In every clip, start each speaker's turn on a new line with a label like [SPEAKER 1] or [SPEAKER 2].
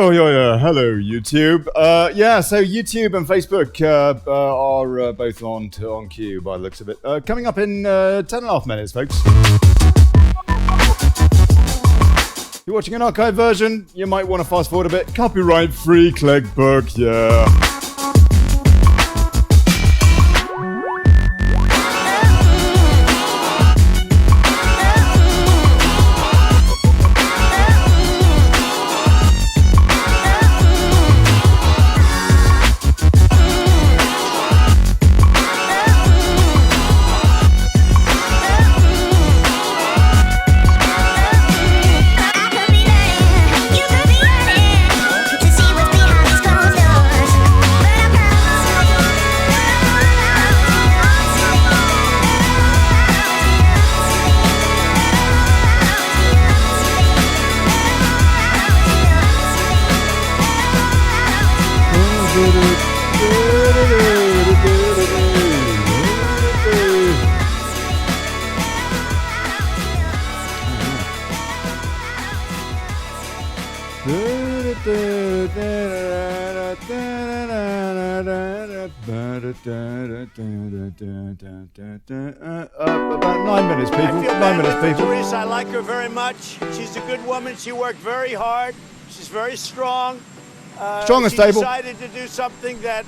[SPEAKER 1] Oh, yeah. Hello, YouTube. So YouTube and Facebook are both on cue by the looks of it. Coming up in 10.5 minutes, folks. If you're watching an archive version, you might want to fast forward a bit. Copyright free, click book, yeah. About 9 minutes, people.
[SPEAKER 2] I feel
[SPEAKER 1] 9 minutes,
[SPEAKER 2] bad for
[SPEAKER 1] people.
[SPEAKER 2] Teresa. I like her very much. She's a good woman. She worked very hard. She's very strong.
[SPEAKER 1] Strong and stable.
[SPEAKER 2] She decided to do something that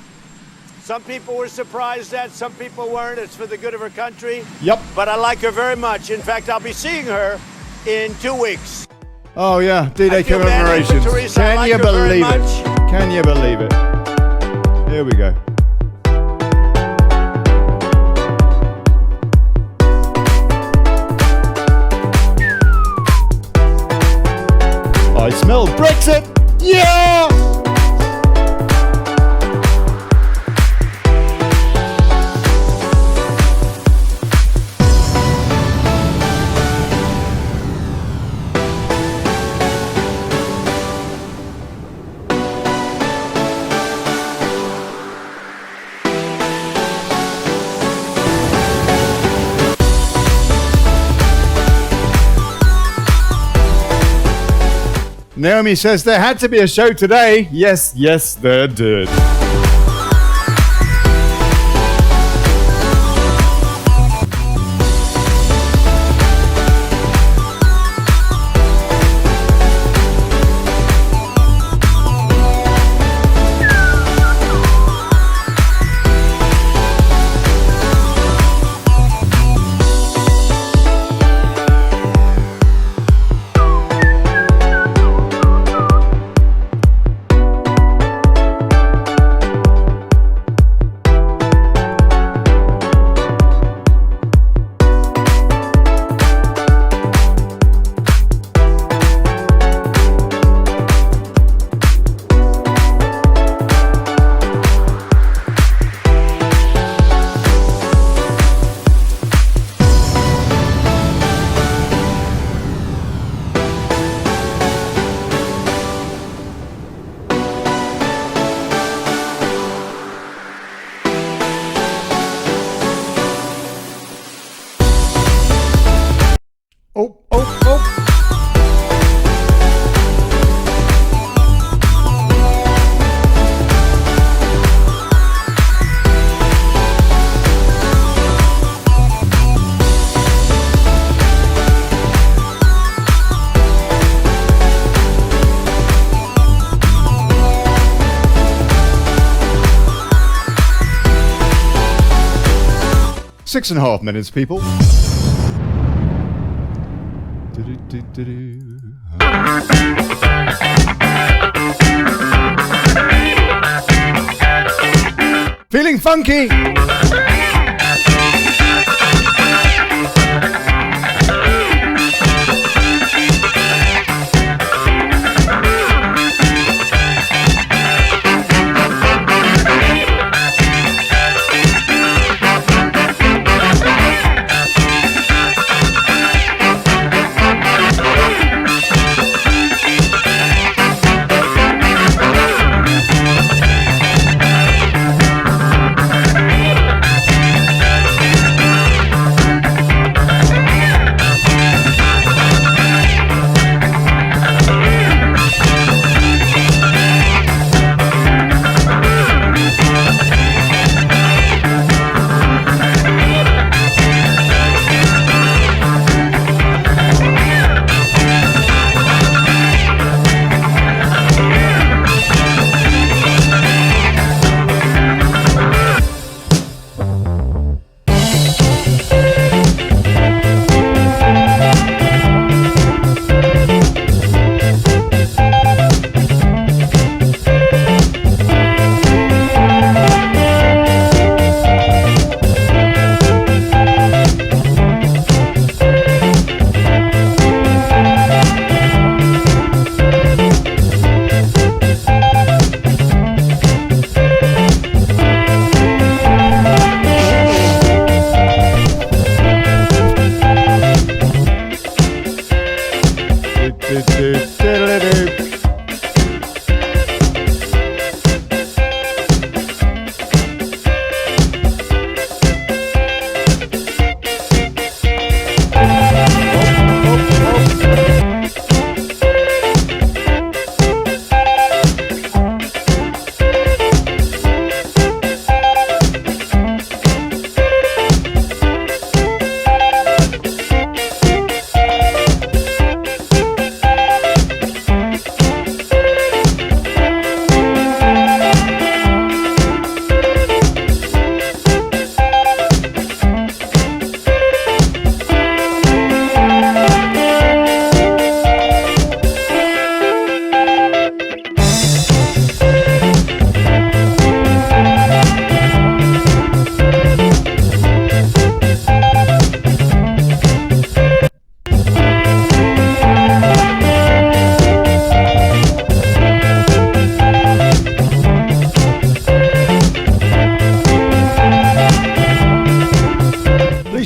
[SPEAKER 2] some people were surprised at. Some people weren't. It's for the good of her country.
[SPEAKER 1] Yep.
[SPEAKER 2] But I like her very much. In fact, I'll be seeing her in 2 weeks.
[SPEAKER 1] Oh, yeah. D-Day
[SPEAKER 2] feel bad for
[SPEAKER 1] commemorations.
[SPEAKER 2] Teresa. I
[SPEAKER 1] Can
[SPEAKER 2] like
[SPEAKER 1] you
[SPEAKER 2] her very
[SPEAKER 1] believe it?
[SPEAKER 2] much.
[SPEAKER 1] Can you believe it? Here we go. I smell Brexit! Yeah! Naomi says there had to be a show today. Yes, there did. Oh. 6.5 minutes, people. Feeling funky?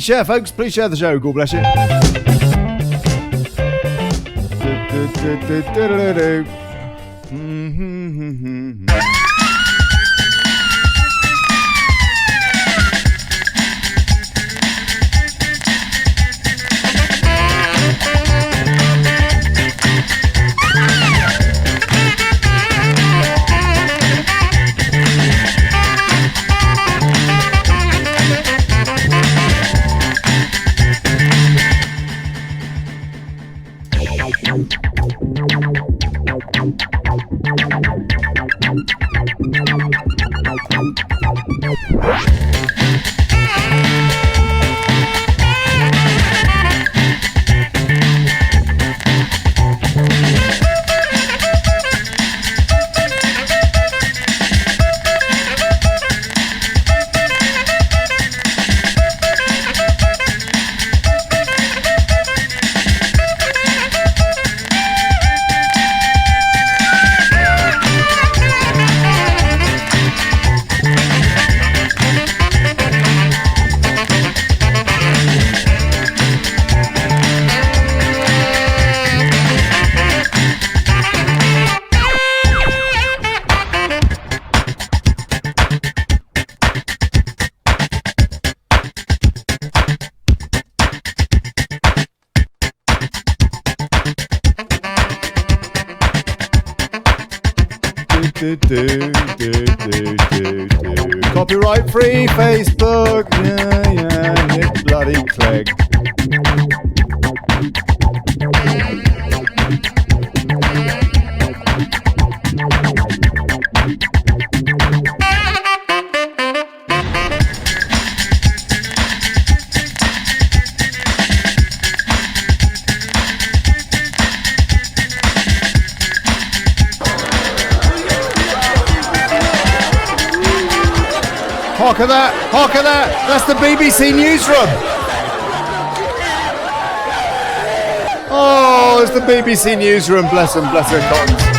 [SPEAKER 1] share, folks. Please share the show. God bless you. Copyright free Facebook, yeah, hit bloody click. Hark at that! Hark at that! That's the BBC Newsroom! Oh, it's the BBC Newsroom. Bless them, bless their cottons.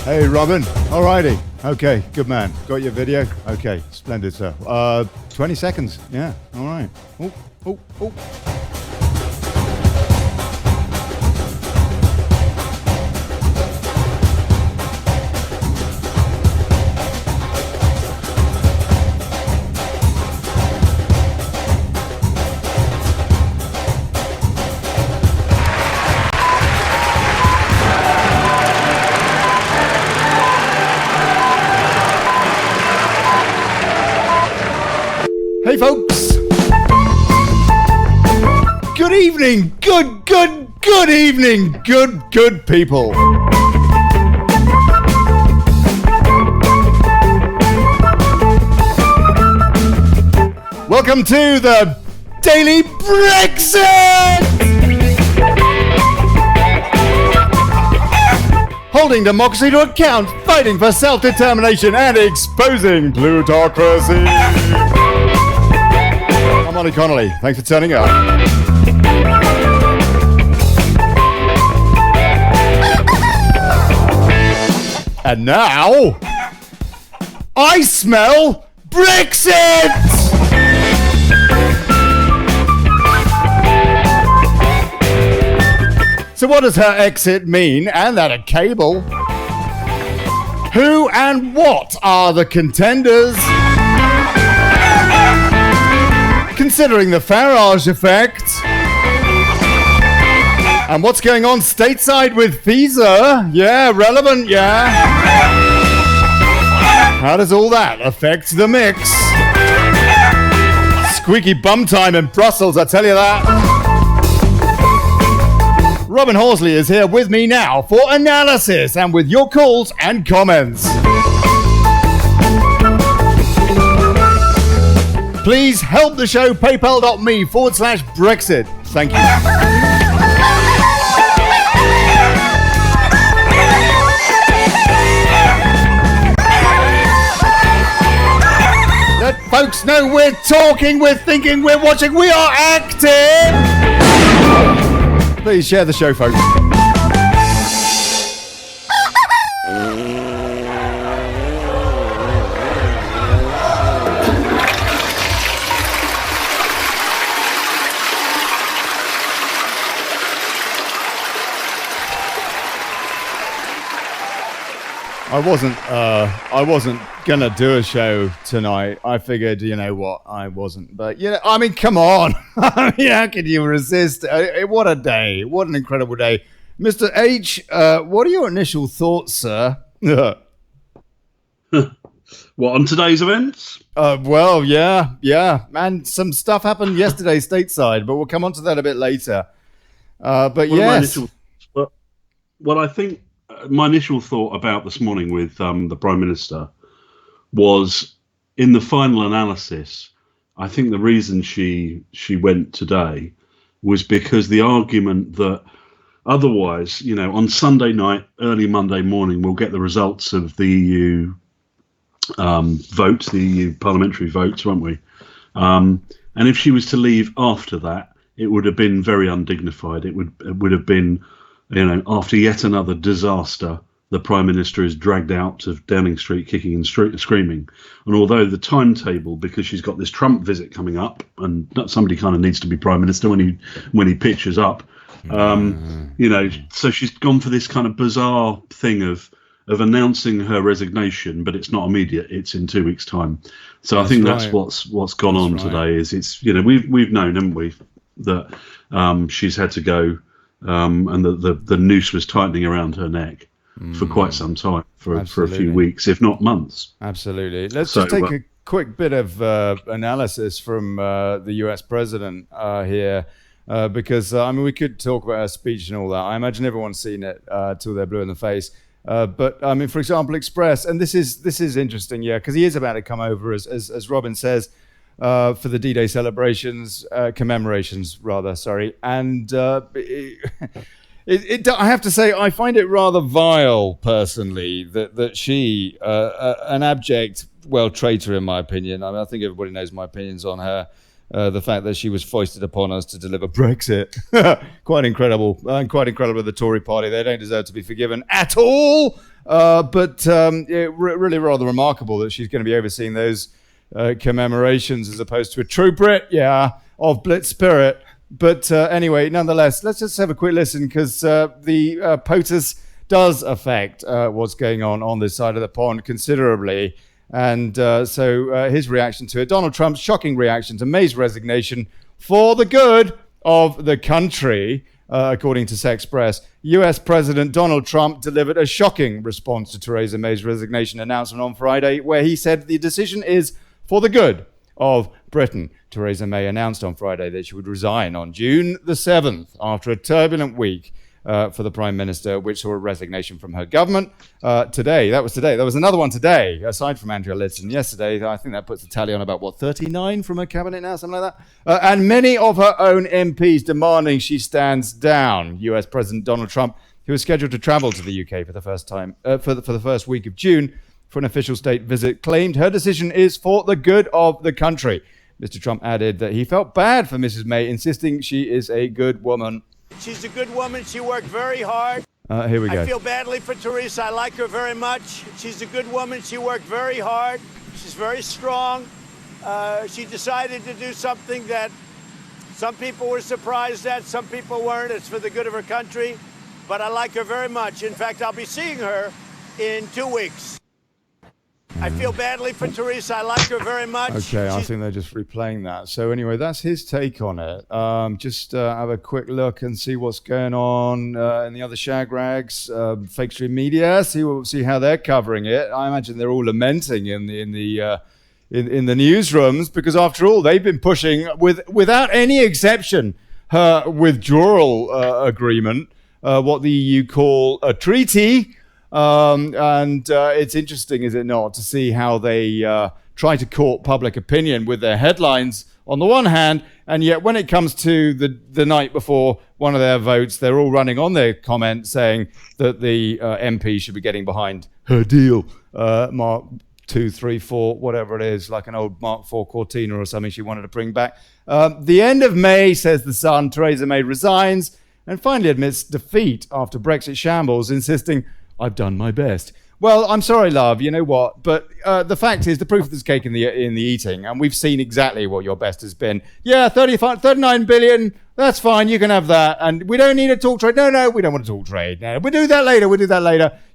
[SPEAKER 1] Hey, Robin. Alrighty. Okay, good man. Got your video? Okay, splendid, sir. 20 seconds. Yeah, alright. Oh, oh, oh. Hey folks, good evening, good evening, good people. Welcome to the Daily Brexit! Holding democracy to account, fighting for self-determination and exposing plutocracy. I'm Olly Connelly. Thanks for turning up. And now, I smell Brexit! So what does her exit mean? And that a cable? Who and what are the contenders? Considering the Farage effect. And what's going on stateside with FISA? Yeah, relevant, yeah. How does all that affect the mix? Squeaky bum time in Brussels, I tell you that. Robin Horsley is here with me now for analysis and with your calls and comments. Please help the show, paypal.me/Brexit. Thank you. Let folks know we're talking, we're thinking, we're watching, we are active. Please share the show, folks. I wasn't gonna do a show tonight. I figured, you know what, I wasn't. But, you know, I mean, come on. How can you resist? What a day. What an incredible day. Mr. H, what are your initial thoughts, sir?
[SPEAKER 3] What, on today's events?
[SPEAKER 1] Well, yeah. Man, some stuff happened yesterday stateside, but we'll come on to that a bit later. But yes.
[SPEAKER 3] Well, I think my initial thought about this morning with the Prime Minister was, in the final analysis, I think the reason she went today was because the argument that otherwise, you know, on Sunday night, early Monday morning, we'll get the results of the EU vote, the EU parliamentary votes, won't we? And if she was to leave after that, it would have been very undignified. It would have been, you know, after yet another disaster, the Prime Minister is dragged out of Downing Street kicking and screaming. And although the timetable, because she's got this Trump visit coming up, and somebody kind of needs to be Prime Minister when he pitches up, you know, so she's gone for this kind of bizarre thing of announcing her resignation, but it's not immediate; it's in 2 weeks' time. So I think that's what's gone on today. Is it's, you know, we've known, haven't we, that she's had to go. And the noose was tightening around her neck for quite some time, for a few weeks, if not months.
[SPEAKER 1] Absolutely. Let's just take a quick bit of analysis from the US president here, because, I mean, we could talk about her speech and all that. I imagine everyone's seen it till they're blue in the face. But, I mean, for example, Express, and this is interesting, yeah, because he is about to come over, as Robin says, for the D-Day commemorations, sorry. And I have to say, I find it rather vile, personally, that she, an abject, traitor in my opinion. I mean, I think everybody knows my opinions on her. The fact that she was foisted upon us to deliver Brexit. Quite incredible. And quite incredible of the Tory party. They don't deserve to be forgiven at all. But really rather remarkable that she's going to be overseeing those commemorations as opposed to a true Brit, of Blitz spirit. But anyway, nonetheless, let's just have a quick listen, because the POTUS does affect what's going on this side of the pond considerably. And so his reaction to it, Donald Trump's shocking reaction to May's resignation for the good of the country. According to Sexpress, US President Donald Trump delivered a shocking response to Theresa May's resignation announcement on Friday, where he said the decision is for the good of Britain. Theresa May announced on Friday that she would resign on June the 7th after a turbulent week for the Prime Minister, which saw a resignation from her government today. That was today. There was another one today, aside from Andrea Leadsom yesterday. I think that puts the tally on about, 39 from her cabinet now, something like that. And many of her own MPs demanding she stands down. US President Donald Trump, who was scheduled to travel to the UK for the first time, for the first week of June, for an official state visit, claimed her decision is for the good of the country. Mr. Trump added that he felt bad for Mrs. May, insisting she is a good woman.
[SPEAKER 2] She's a good woman. She worked very hard.
[SPEAKER 1] Here we go.
[SPEAKER 2] I feel badly for Theresa. I like her very much. She's a good woman. She worked very hard. She's very strong. She decided to do something that some people were surprised at. Some people weren't. It's for the good of her country. But I like her very much. In fact, I'll be seeing her in 2 weeks. I feel badly for Theresa. I like her very much.
[SPEAKER 1] Okay, I think they're just replaying that. So anyway, that's his take on it. Just have a quick look and see what's going on in the other shag rags, fake stream media. See how they're covering it. I imagine they're all lamenting in the newsrooms, because after all, they've been pushing without any exception her withdrawal agreement. what the EU call a treaty. And it's interesting, is it not, to see how they try to court public opinion with their headlines on the one hand, and yet when it comes to the night before one of their votes, they're all running on their comments saying that the MP should be getting behind her deal, Mark 2, 3, 4, whatever it is, like an old Mark 4 Cortina or something she wanted to bring back. The end of May, says The Sun, Theresa May resigns and finally admits defeat after Brexit shambles, insisting, "I've done my best." Well, I'm sorry, love, you know what? But the fact is, the proof of this cake in the eating, and we've seen exactly what your best has been. Yeah, 39 billion, that's fine, you can have that. And we don't need a talk trade. No, we don't want to talk trade. No, we'll do that later.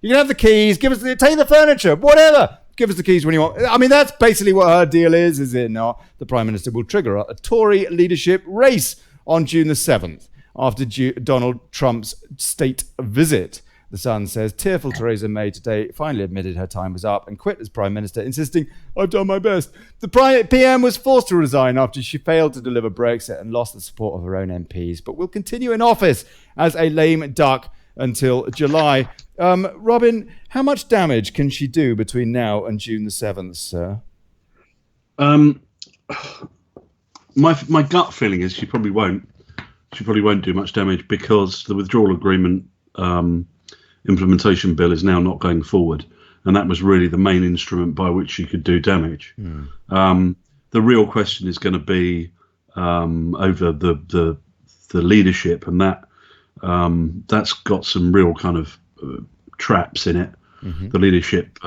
[SPEAKER 1] You can have the keys, take the furniture, whatever. Give us the keys when you want. I mean, that's basically what her deal is it not? The Prime Minister will trigger a Tory leadership race on June the 7th after Donald Trump's state visit. The Sun says tearful Theresa May today finally admitted her time was up and quit as Prime Minister, insisting, "I've done my best." The PM was forced to resign after she failed to deliver Brexit and lost the support of her own MPs, but will continue in office as a lame duck until July. Robin, how much damage can she do between now and June the 7th, sir?
[SPEAKER 3] My gut feeling is she probably won't. She probably won't do much damage because the withdrawal agreement implementation bill is now not going forward, and that was really the main instrument by which she could do damage. The real question is going to be over the leadership, and that's got some real kind of traps in it. The leadership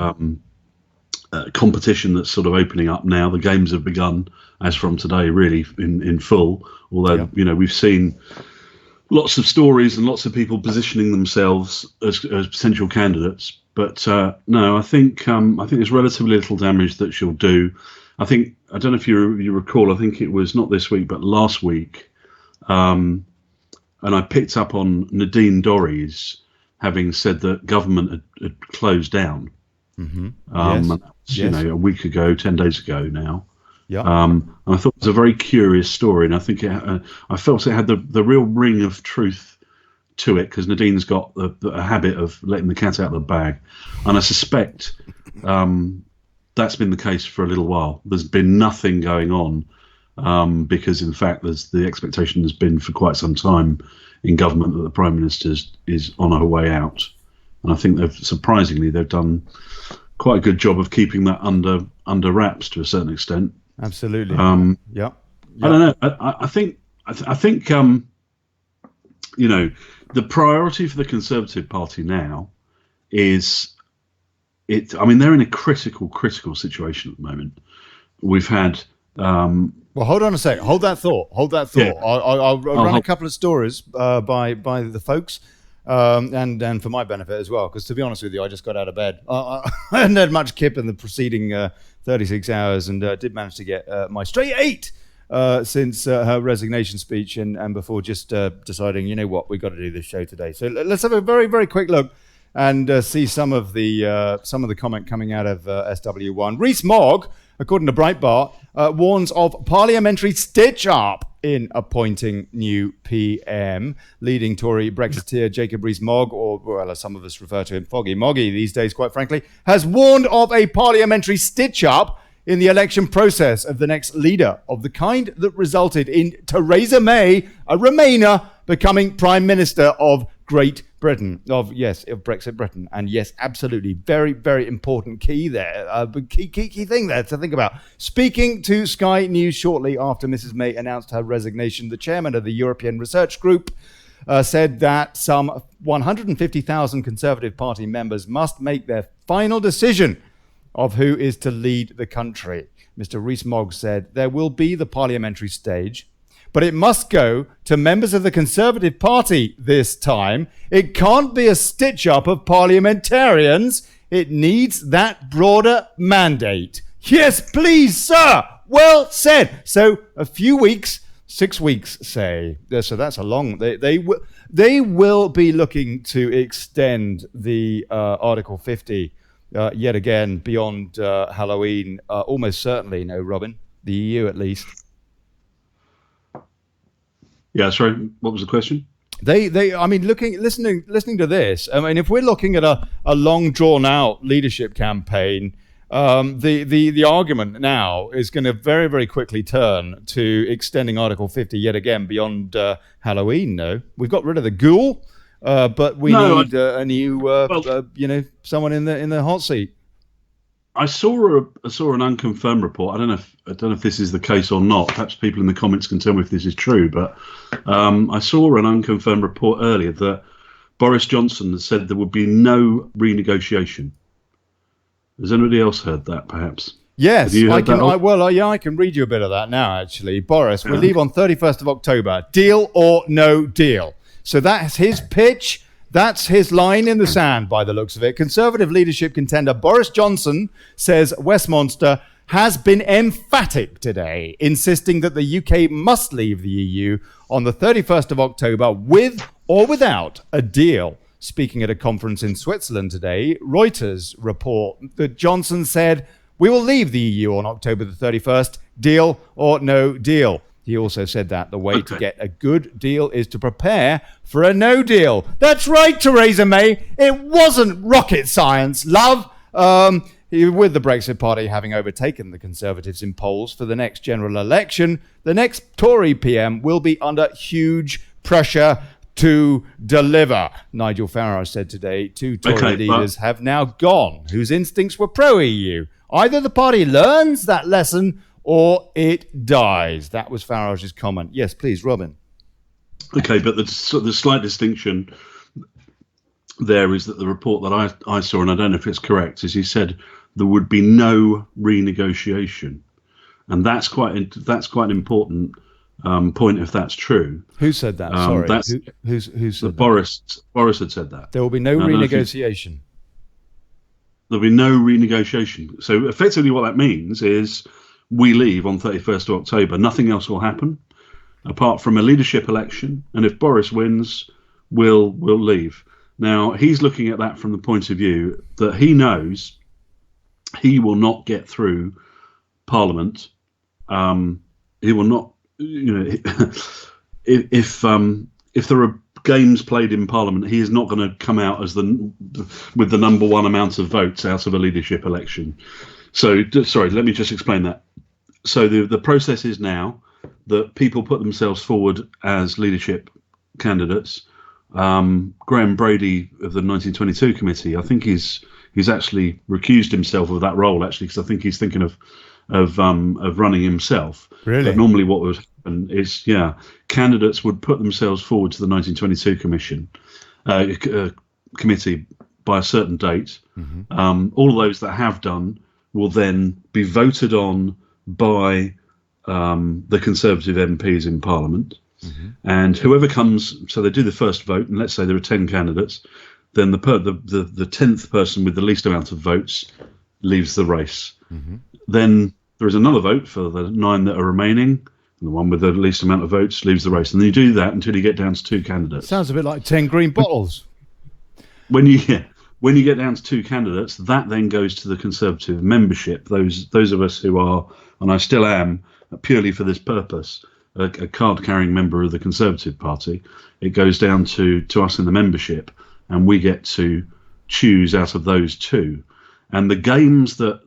[SPEAKER 3] competition that's sort of opening up now. The games have begun as from today, really in full. Although we've seen lots of stories and lots of people positioning themselves as potential candidates, but no, I think there's relatively little damage that she'll do. I don't know if you recall. I think it was not this week, but last week, and I picked up on Nadine Dorries having said that government had closed down. Yes. A week ago, 10 days ago now. Yeah. And I thought it was a very curious story, and I think I felt it had the real ring of truth to it, because Nadine's got a habit of letting the cat out of the bag, and I suspect that's been the case for a little while. There's been nothing going on because, in fact, the expectation has been for quite some time in government that the Prime Minister is on her way out, and I think they've done quite a good job of keeping that under wraps to a certain extent.
[SPEAKER 1] Absolutely. Yeah.
[SPEAKER 3] I don't know. I think the priority for the Conservative Party now is it. I mean, they're in a critical situation at the moment. We've had.
[SPEAKER 1] Well, hold on a second. Hold that thought. Yeah. I'll run a couple of stories by the folks. And for my benefit as well, because to be honest with you, I just got out of bed. I hadn't had much kip in the preceding 36 hours, and did manage to get my straight 8 since her resignation speech, and before just deciding, you know what, we've got to do this show today. So let's have a very, very quick look and see some of the comment coming out of SW1. Rees-Mogg, according to Breitbart, warns of parliamentary stitch-up in appointing new PM. Leading Tory Brexiteer Jacob Rees-Mogg, or well, as some of us refer to him, Foggy Moggy these days, quite frankly, has warned of a parliamentary stitch-up in the election process of the next leader, of the kind that resulted in Theresa May, a Remainer, becoming Prime Minister of Great Britain, of Brexit Britain. And yes, absolutely, very, very important key there, key thing there to think about. Speaking to Sky News shortly after Mrs May announced her resignation, the chairman of the European Research Group said that some 150,000 Conservative Party members must make their final decision of who is to lead the country. Mr Rees-Mogg said there will be the parliamentary stage, but it must go to members of the Conservative Party this time. It can't be a stitch-up of parliamentarians. It needs that broader mandate. Yes, please, sir. Well said. So a few weeks, 6 weeks, say. So that's a long... They will be looking to extend the Article 50 yet again beyond Halloween. Almost certainly, no, Robin. The EU, at least.
[SPEAKER 3] Yeah, sorry, what was the question?
[SPEAKER 1] I mean, listening to this, I mean, if we're looking at a long drawn out leadership campaign, the argument now is going to very, very quickly turn to extending Article 50 yet again beyond Halloween. No, we've got rid of the ghoul, but we need a new, someone in the hot seat.
[SPEAKER 3] I saw an unconfirmed report. I don't know if this is the case or not. Perhaps people in the comments can tell me if this is true. But I saw an unconfirmed report earlier that Boris Johnson has said there would be no renegotiation. Has anybody else heard that? Perhaps.
[SPEAKER 1] Yes, I can. I can read you a bit of that now. Actually, Boris, we leave on 31st of October. Deal or no deal. So that's his pitch. That's his line in the sand, by the looks of it. Conservative leadership contender Boris Johnson says Westminster has been emphatic today, insisting that the UK must leave the EU on the 31st of October with or without a deal. Speaking at a conference in Switzerland today, Reuters report that Johnson said, "We will leave the EU on October the 31st, deal or no deal." He also said that the way to get a good deal is to prepare for a no deal. That's right, Theresa May. It wasn't rocket science, love. With the Brexit Party having overtaken the Conservatives in polls for the next general election, the next Tory PM will be under huge pressure to deliver. Nigel Farage said today 2 Tory leaders have now gone whose instincts were pro-EU. Either the party learns that lesson or it dies. That was Farage's comment. Yes, please, Robin.
[SPEAKER 3] Okay, but the slight distinction there is that the report that I saw, and I don't know if it's correct, is he said there would be no renegotiation, and that's quite an important point if that's true.
[SPEAKER 1] Who said that? Sorry, who said that?
[SPEAKER 3] Boris had said that.
[SPEAKER 1] There will be no renegotiation.
[SPEAKER 3] There'll be no renegotiation. So effectively what that means is we leave on 31st of October. Nothing else will happen apart from a leadership election. And if Boris wins, we'll leave. Now, he's looking at that from the point of view that he knows he will not get through Parliament. He will not, if there are games played in Parliament, he is not going to come out as with the number one amount of votes out of a leadership election. So, sorry, let me just explain that. So the process is now that people put themselves forward as leadership candidates. Graham Brady of the 1922 committee, I think he's actually recused himself of that role, actually, because I think he's thinking of running himself.
[SPEAKER 1] Really?
[SPEAKER 3] But normally what would happen is, candidates would put themselves forward to the 1922 committee by a certain date. Mm-hmm. All of those that have done will then be voted on by the Conservative MPs in Parliament. Mm-hmm. And whoever comes, so they do the first vote, and let's say there are 10 candidates, then the 10th person with the least amount of votes leaves the race. Mm-hmm. Then there is another vote for the 9 that are remaining, and the one with the least amount of votes leaves the race. And then you do that until you get down to 2 candidates.
[SPEAKER 1] Sounds a bit like 10 green bottles.
[SPEAKER 3] When you get down to 2 candidates, that then goes to the Conservative membership. Those of us who are, and I still am, purely for this purpose, a card-carrying member of the Conservative Party, it goes down to us in the membership, and we get to choose out of those 2. And the games that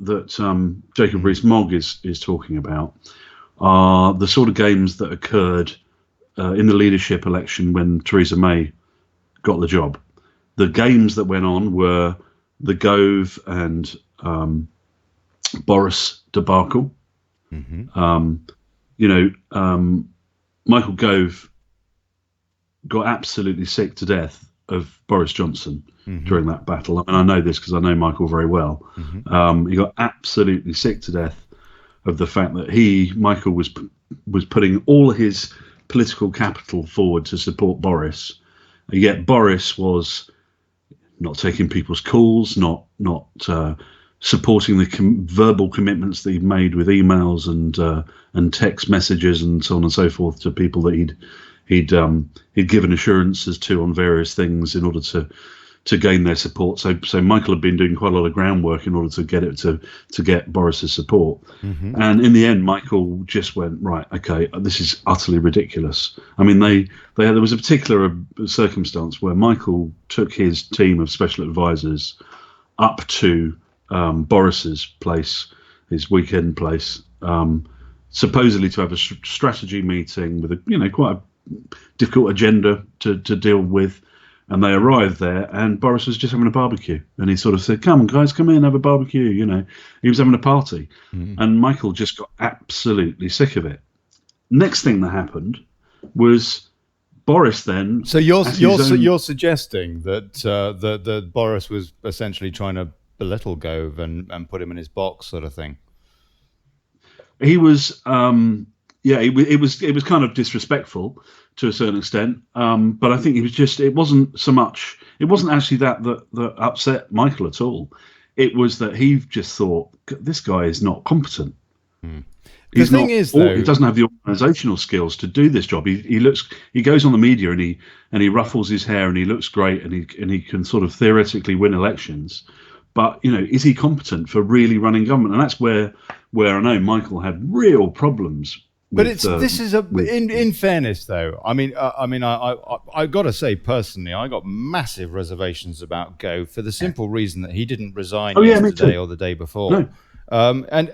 [SPEAKER 3] Jacob Rees-Mogg is talking about are the sort of games that occurred in the leadership election when Theresa May got the job. The games that went on were the Gove and Boris debacle. Mm-hmm. Michael Gove got absolutely sick to death of Boris Johnson during that battle. And I know this because I know Michael very well. Mm-hmm. He got absolutely sick to death of the fact that Michael was putting all his political capital forward to support Boris. Yet Boris was not taking people's calls, not supporting the verbal commitments that he'd made with emails and text messages and so on and so forth to people that he'd given assurances to on various things in order to to gain their support. So Michael had been doing quite a lot of groundwork in order to get it to get Boris's support. And in the end, Michael just went, right, okay, this is utterly ridiculous. I mean, there was a particular circumstance where Michael took his team of special advisors up to Boris's place, his weekend place, supposedly to have a strategy meeting with a quite a difficult agenda to deal with. And they arrived there, and Boris was just having a barbecue. And he sort of said, "Come on, guys, come in, have a barbecue." He was having a party. And Michael just got absolutely sick of it. Next thing that happened was Boris then.
[SPEAKER 1] So you're suggesting that Boris was essentially trying to belittle Gove and put him in his box, sort of thing.
[SPEAKER 3] He was, it was kind of disrespectful to a certain extent, but I think it wasn't actually that upset Michael at all. It was that he just thought, this guy is not competent. He doesn't have the organisational skills to do this job. He goes on the media and he ruffles his hair and he looks great and he can sort of theoretically win elections, but is he competent for really running government? And that's where I know Michael had real problems.
[SPEAKER 1] But in fairness, though, I got to say personally, I got massive reservations about Gove for the simple reason that he didn't resign yesterday or the day before.
[SPEAKER 3] No.
[SPEAKER 1] And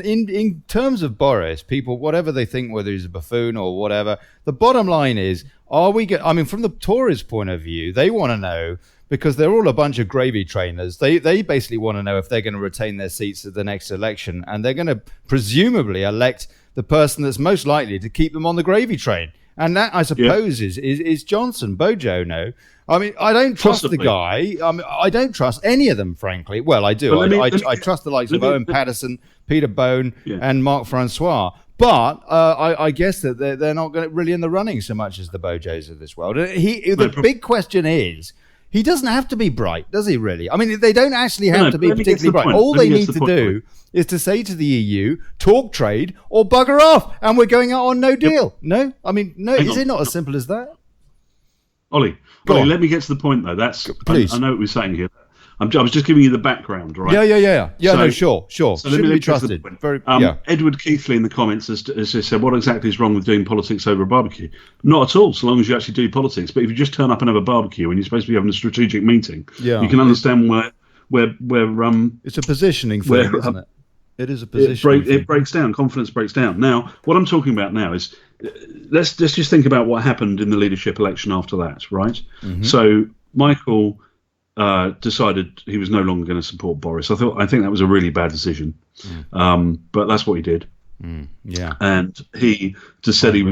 [SPEAKER 1] in terms of Boris, people, whatever they think, whether he's a buffoon or whatever, the bottom line is, from the Tories' point of view, they want to know, because they're all a bunch of gravy trainers. They basically want to know if they're going to retain their seats at the next election, and they're going to presumably elect the person that's most likely to keep them on the gravy train. And that, I suppose, is Johnson, Bojo, no? I don't trust the guy. I don't trust any of them, frankly. Well, I do. I trust the likes of Owen Paterson, Peter Bone, and Mark Francois. But I guess that they're not really in the running so much as the Bojos of this world. The big question is, he doesn't have to be bright, does he really? They don't actually have to be particularly bright. All they need to do is to say to the EU, talk trade or bugger off, and we're going out on no deal. No? No, is it not as simple as that?
[SPEAKER 3] Ollie, let me get to the point, though. Please. I know what we're saying here. I was just giving you the background, right?
[SPEAKER 1] Yeah. Sure.
[SPEAKER 3] So
[SPEAKER 1] Shouldn't be trusted.
[SPEAKER 3] Edward Keithley in the comments has just said, what exactly is wrong with doing politics over a barbecue? Not at all, so long as you actually do politics. But if you just turn up and have a barbecue when you're supposed to be having a strategic meeting, you can understand where
[SPEAKER 1] it's a positioning thing, isn't it? It is a positioning thing.
[SPEAKER 3] It breaks down. Confidence breaks down. Now, what I'm talking about now is, let's just think about what happened in the leadership election after that, right? So Michael decided he was no longer going to support Boris. I think that was a really bad decision, but that's what he did. And he decided he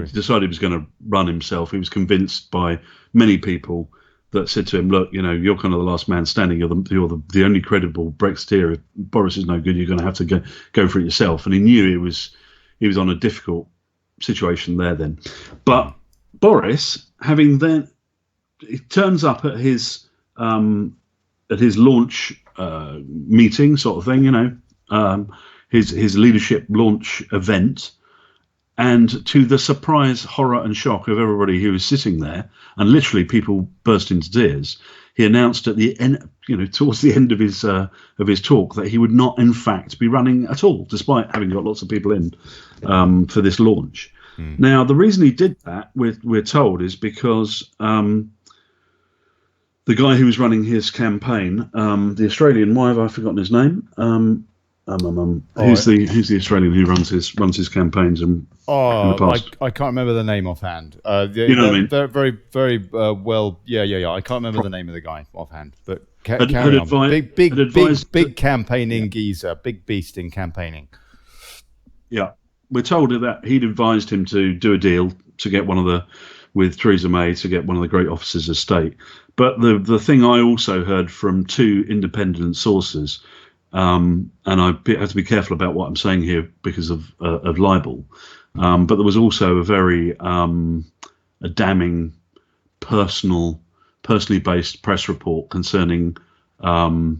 [SPEAKER 3] was going to run himself. He was convinced by many people that said to him, "Look, you're kind of the last man standing. You're the only credible Brexiteer. If Boris is no good, you're going to have to go for it yourself." And he knew he was on a difficult situation there then. But Boris, he turns up at his launch meeting, sort of thing, his leadership launch event, and to the surprise, horror, and shock of everybody who was sitting there, and literally people burst into tears, he announced at the end, towards the end of his talk, that he would not, in fact, be running at all, despite having got lots of people in for this launch. Now, the reason he did that, we're told, is because the guy who was running his campaign, the Australian, why have I forgotten his name? Who's the Australian who runs his campaigns in the past?
[SPEAKER 1] I can't remember the name offhand.
[SPEAKER 3] You know what I mean?
[SPEAKER 1] They're very, very well. Yeah. I can't remember the name of the guy offhand. But big campaigning geezer, big beast in campaigning.
[SPEAKER 3] Yeah, we're told that he'd advised him to do a deal to get with Theresa May to get one of the great officers of state. But the thing I also heard from two independent sources, and I have to be careful about what I'm saying here because of libel, but there was also a very a damning personally based press report concerning not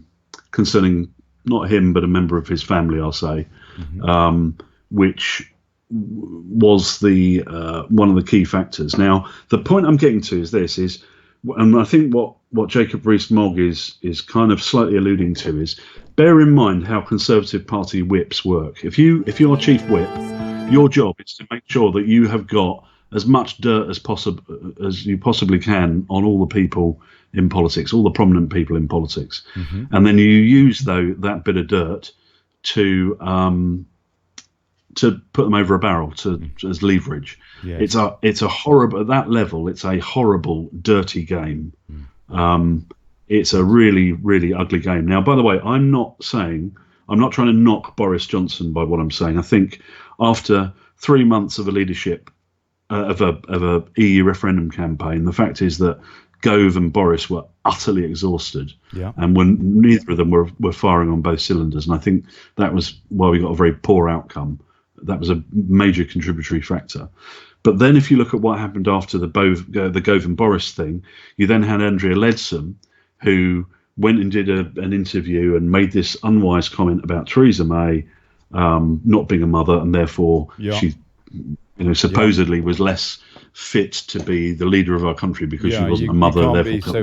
[SPEAKER 3] him but a member of his family, I'll say, which was the one of the key factors. Now, the point I'm getting to is this: and I think what what Jacob Rees-Mogg is kind of slightly alluding to is, bear in mind how Conservative Party whips work. If you're chief whip, your job is to make sure that you have got as much dirt as possible as you possibly can on all the people in politics, all the prominent people in politics, and then you use that bit of dirt to put them over a barrel as leverage. Yes. It's a horrible, at that level. It's a horrible, dirty game. It's a really, really ugly game. Now, by the way, I'm not trying to knock Boris Johnson by what I'm saying. I think after 3 months of a leadership of a EU referendum campaign, the fact is that Gove and Boris were utterly exhausted, and when neither of them were firing on both cylinders, and I think that was why we got a very poor outcome. That was a major contributory factor. But then if you look at what happened after the Gove and Boris thing, you then had Andrea Leadsom, who went and did an interview and made this unwise comment about Theresa May not being a mother, and therefore she supposedly was less fit to be the leader of our country because she wasn't a mother, therefore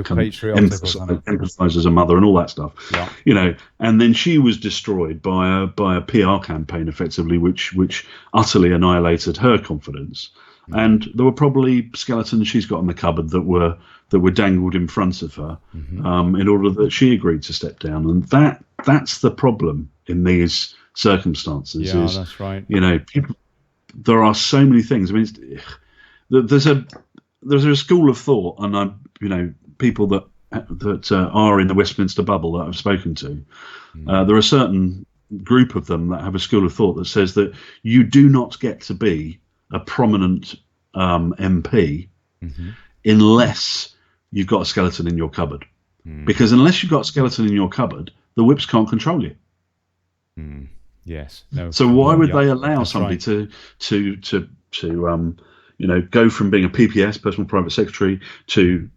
[SPEAKER 3] emphasize as a mother and all that stuff. And then she was destroyed by a PR campaign, effectively, which utterly annihilated her confidence. And there were probably skeletons she's got in the cupboard that were dangled in front of her in order that she agreed to step down. And that's the problem in these circumstances.
[SPEAKER 1] That's right.
[SPEAKER 3] There are so many things. I mean, there's a school of thought, and people that are in the Westminster bubble that I've spoken to. There are a certain group of them that have a school of thought that says that you do not get to be a prominent MP unless you've got a skeleton in your cupboard, because unless you've got a skeleton in your cupboard, the whips can't control you.
[SPEAKER 1] Yes. No.
[SPEAKER 3] So why would they allow somebody to go from being a PPS, personal private secretary, to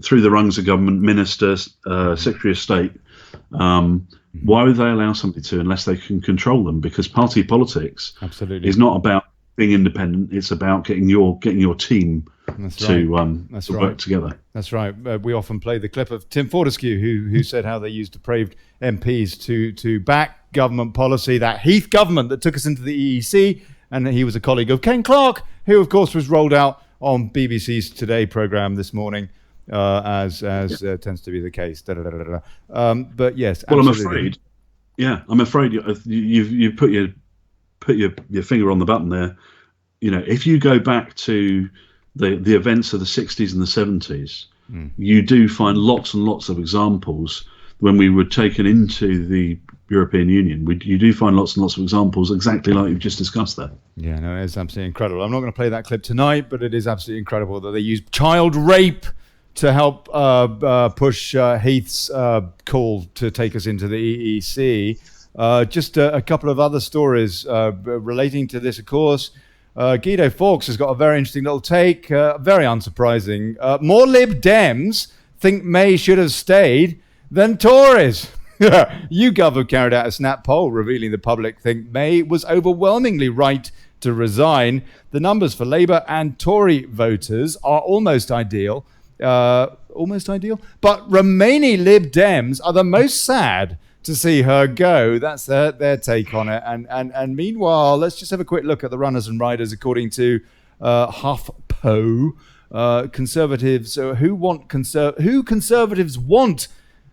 [SPEAKER 3] through the rungs of government, minister, secretary of state? Why would they allow somebody to, unless they can control them? Because party politics is not about being independent. It's about getting your team to work together.
[SPEAKER 1] That's right. We often play the clip of Tim Fortescue, who said how they used depraved MPs to back government policy, that Heath government that took us into the EEC, and he was a colleague of Ken Clarke, who of course was rolled out on BBC's Today programme this morning, as tends to be the case. But yes,
[SPEAKER 3] well,
[SPEAKER 1] absolutely.
[SPEAKER 3] I'm afraid you put your finger on the button there. If you go back to the events of the 60s and the 70s, you do find lots and lots of examples when we were taken into the European Union. You do find lots and lots of examples exactly like you've just discussed there. Yeah,
[SPEAKER 1] no, it's absolutely incredible. I'm not going to play that clip tonight, but it is absolutely incredible that they use child rape to help push Heath's call to take us into the EEC. Just a couple of other stories relating to this, of course. Guido Fawkes has got a very interesting little take, very unsurprising. More Lib Dems think May should have stayed than Tories. YouGov have carried out a snap poll revealing the public think May was overwhelmingly right to resign. The numbers for Labour and Tory voters are almost ideal, but remaining Lib Dems are the most sad to see her go. That's their take on it. And meanwhile, let's just have a quick look at the runners and riders according to HuffPo. Conservatives who Conservatives want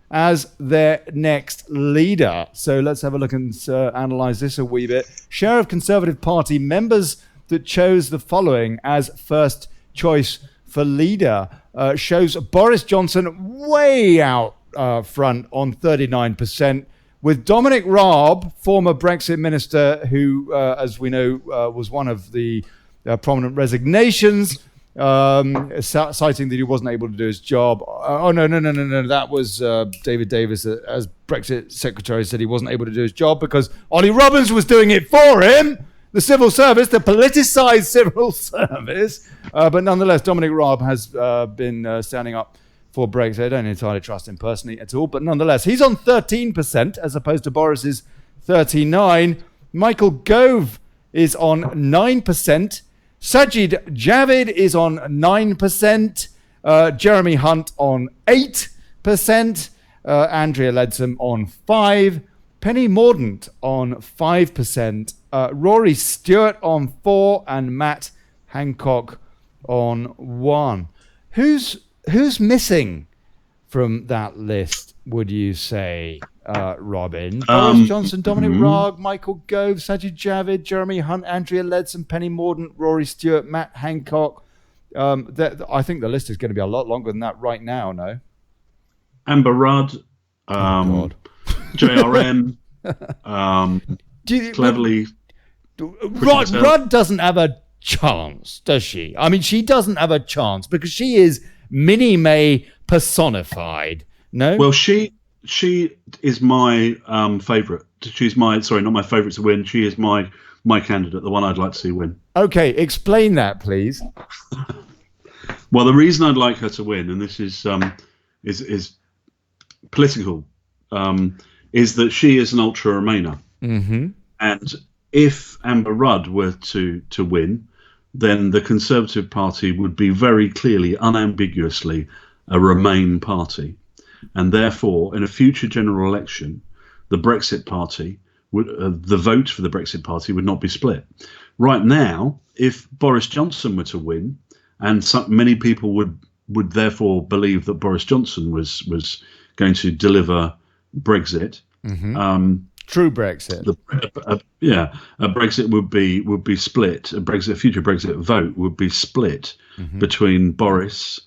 [SPEAKER 1] as their next leader. So let's have a look and analyse this a wee bit. Share of Conservative Party members that chose the following as first choice for leader shows Boris Johnson way out front on 39%, with Dominic Raab, former Brexit minister, who, as we know, was one of the prominent resignations, citing that he wasn't able to do his job. No. That was David Davis, as Brexit secretary, said he wasn't able to do his job because Olly Robbins was doing it for him. The civil service, the politicised civil service. But nonetheless, Dominic Raab has been standing up for Brexit. I don't entirely trust him personally at all. But nonetheless, he's on 13% as opposed to Boris's 39%. Michael Gove is on 9%. Sajid Javid is on 9%. Jeremy Hunt on 8%, Andrea Leadsom on 5%, Penny Mordaunt on 5%, Rory Stewart on 4%, and Matt Hancock on 1%. Who's missing from that list, would you say, Robin? Boris Johnson, Dominic Raab, Michael Gove, Sajid Javid, Jeremy Hunt, Andrea Leadsom, Penny Mordaunt, Rory Stewart, Matt Hancock. I think the list is going to be a lot longer than that right now, no?
[SPEAKER 3] Amber Rudd, JRM, Cleverly.
[SPEAKER 1] Rudd doesn't have a chance, does she? I mean, she doesn't have a chance because she is Minnie May personified. No?
[SPEAKER 3] Well, she is my favourite. She's my, sorry, not my favourite to win. She is my candidate, the one I'd like to see win.
[SPEAKER 1] Okay, explain that, please.
[SPEAKER 3] Well, the reason I'd like her to win, and this is political, is that she is an ultra Remainer, and if Amber Rudd were to win, then the Conservative Party would be very clearly, unambiguously, a Remain party, and therefore, in a future general election, the Brexit Party would the vote for the Brexit Party would not be split. Right now, if Boris Johnson were to win, and many people would therefore believe that Boris Johnson was going to deliver Brexit.
[SPEAKER 1] True Brexit.
[SPEAKER 3] A Brexit would be split. A future Brexit vote would be split between Boris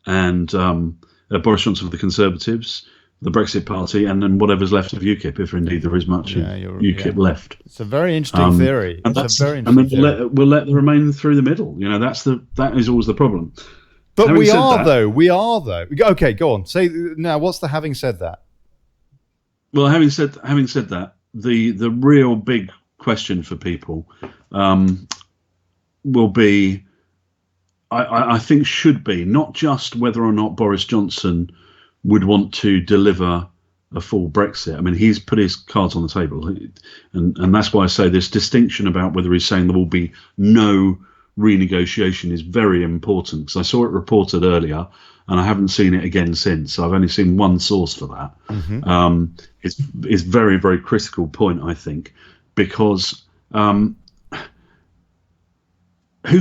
[SPEAKER 3] and Boris Johnson for the Conservatives, the Brexit Party, and then whatever's left of UKIP, if indeed there is much UKIP left.
[SPEAKER 1] It's a very interesting theory.
[SPEAKER 3] And we'll let the Remain through the middle. You know, that is always the problem.
[SPEAKER 1] But we are though. Okay, go on. Say now. What's the having said that?
[SPEAKER 3] Well, having said that, the real big question for people will be, I think, should be not just whether or not Boris Johnson would want to deliver a full Brexit. I mean, he's put his cards on the table, and that's why I say this distinction about whether he's saying there will be no renegotiation is very important, because I saw it reported earlier and I haven't seen it again since. I've only seen one source for that. It's very, very critical point, I think, because who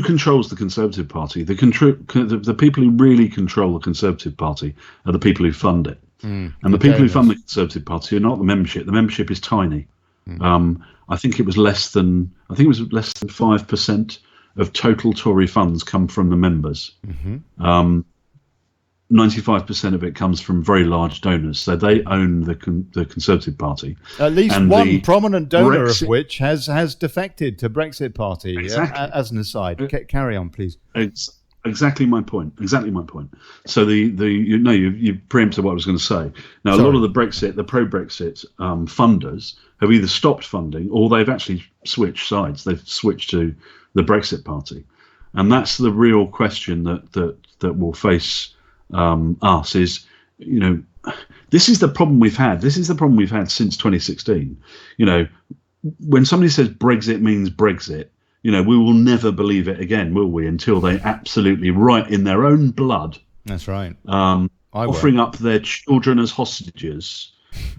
[SPEAKER 3] controls the Conservative Party? The people who really control the Conservative Party are the people who fund it. And the people who fund the Conservative Party are not the membership. The membership is tiny. I think it was less than 5% of total Tory funds come from the members. 95% of it comes from very large donors, so they own the Conservative Party.
[SPEAKER 1] At least one prominent donor of which has defected to Brexit Party.
[SPEAKER 3] Exactly.
[SPEAKER 1] As an aside, carry on, please.
[SPEAKER 3] Exactly my point. So you preempted what I was going to say. Now, a lot of the pro-Brexit funders have either stopped funding or they've actually switched sides. They've switched to the Brexit Party, and that's the real question that will face us. Is, you know, this is the problem we've had. This is the problem we've had since 2016. You know, when somebody says Brexit means Brexit, you know, we will never believe it again, will we? Until they absolutely, right in their own blood.
[SPEAKER 1] That's right.
[SPEAKER 3] Offering up their children as hostages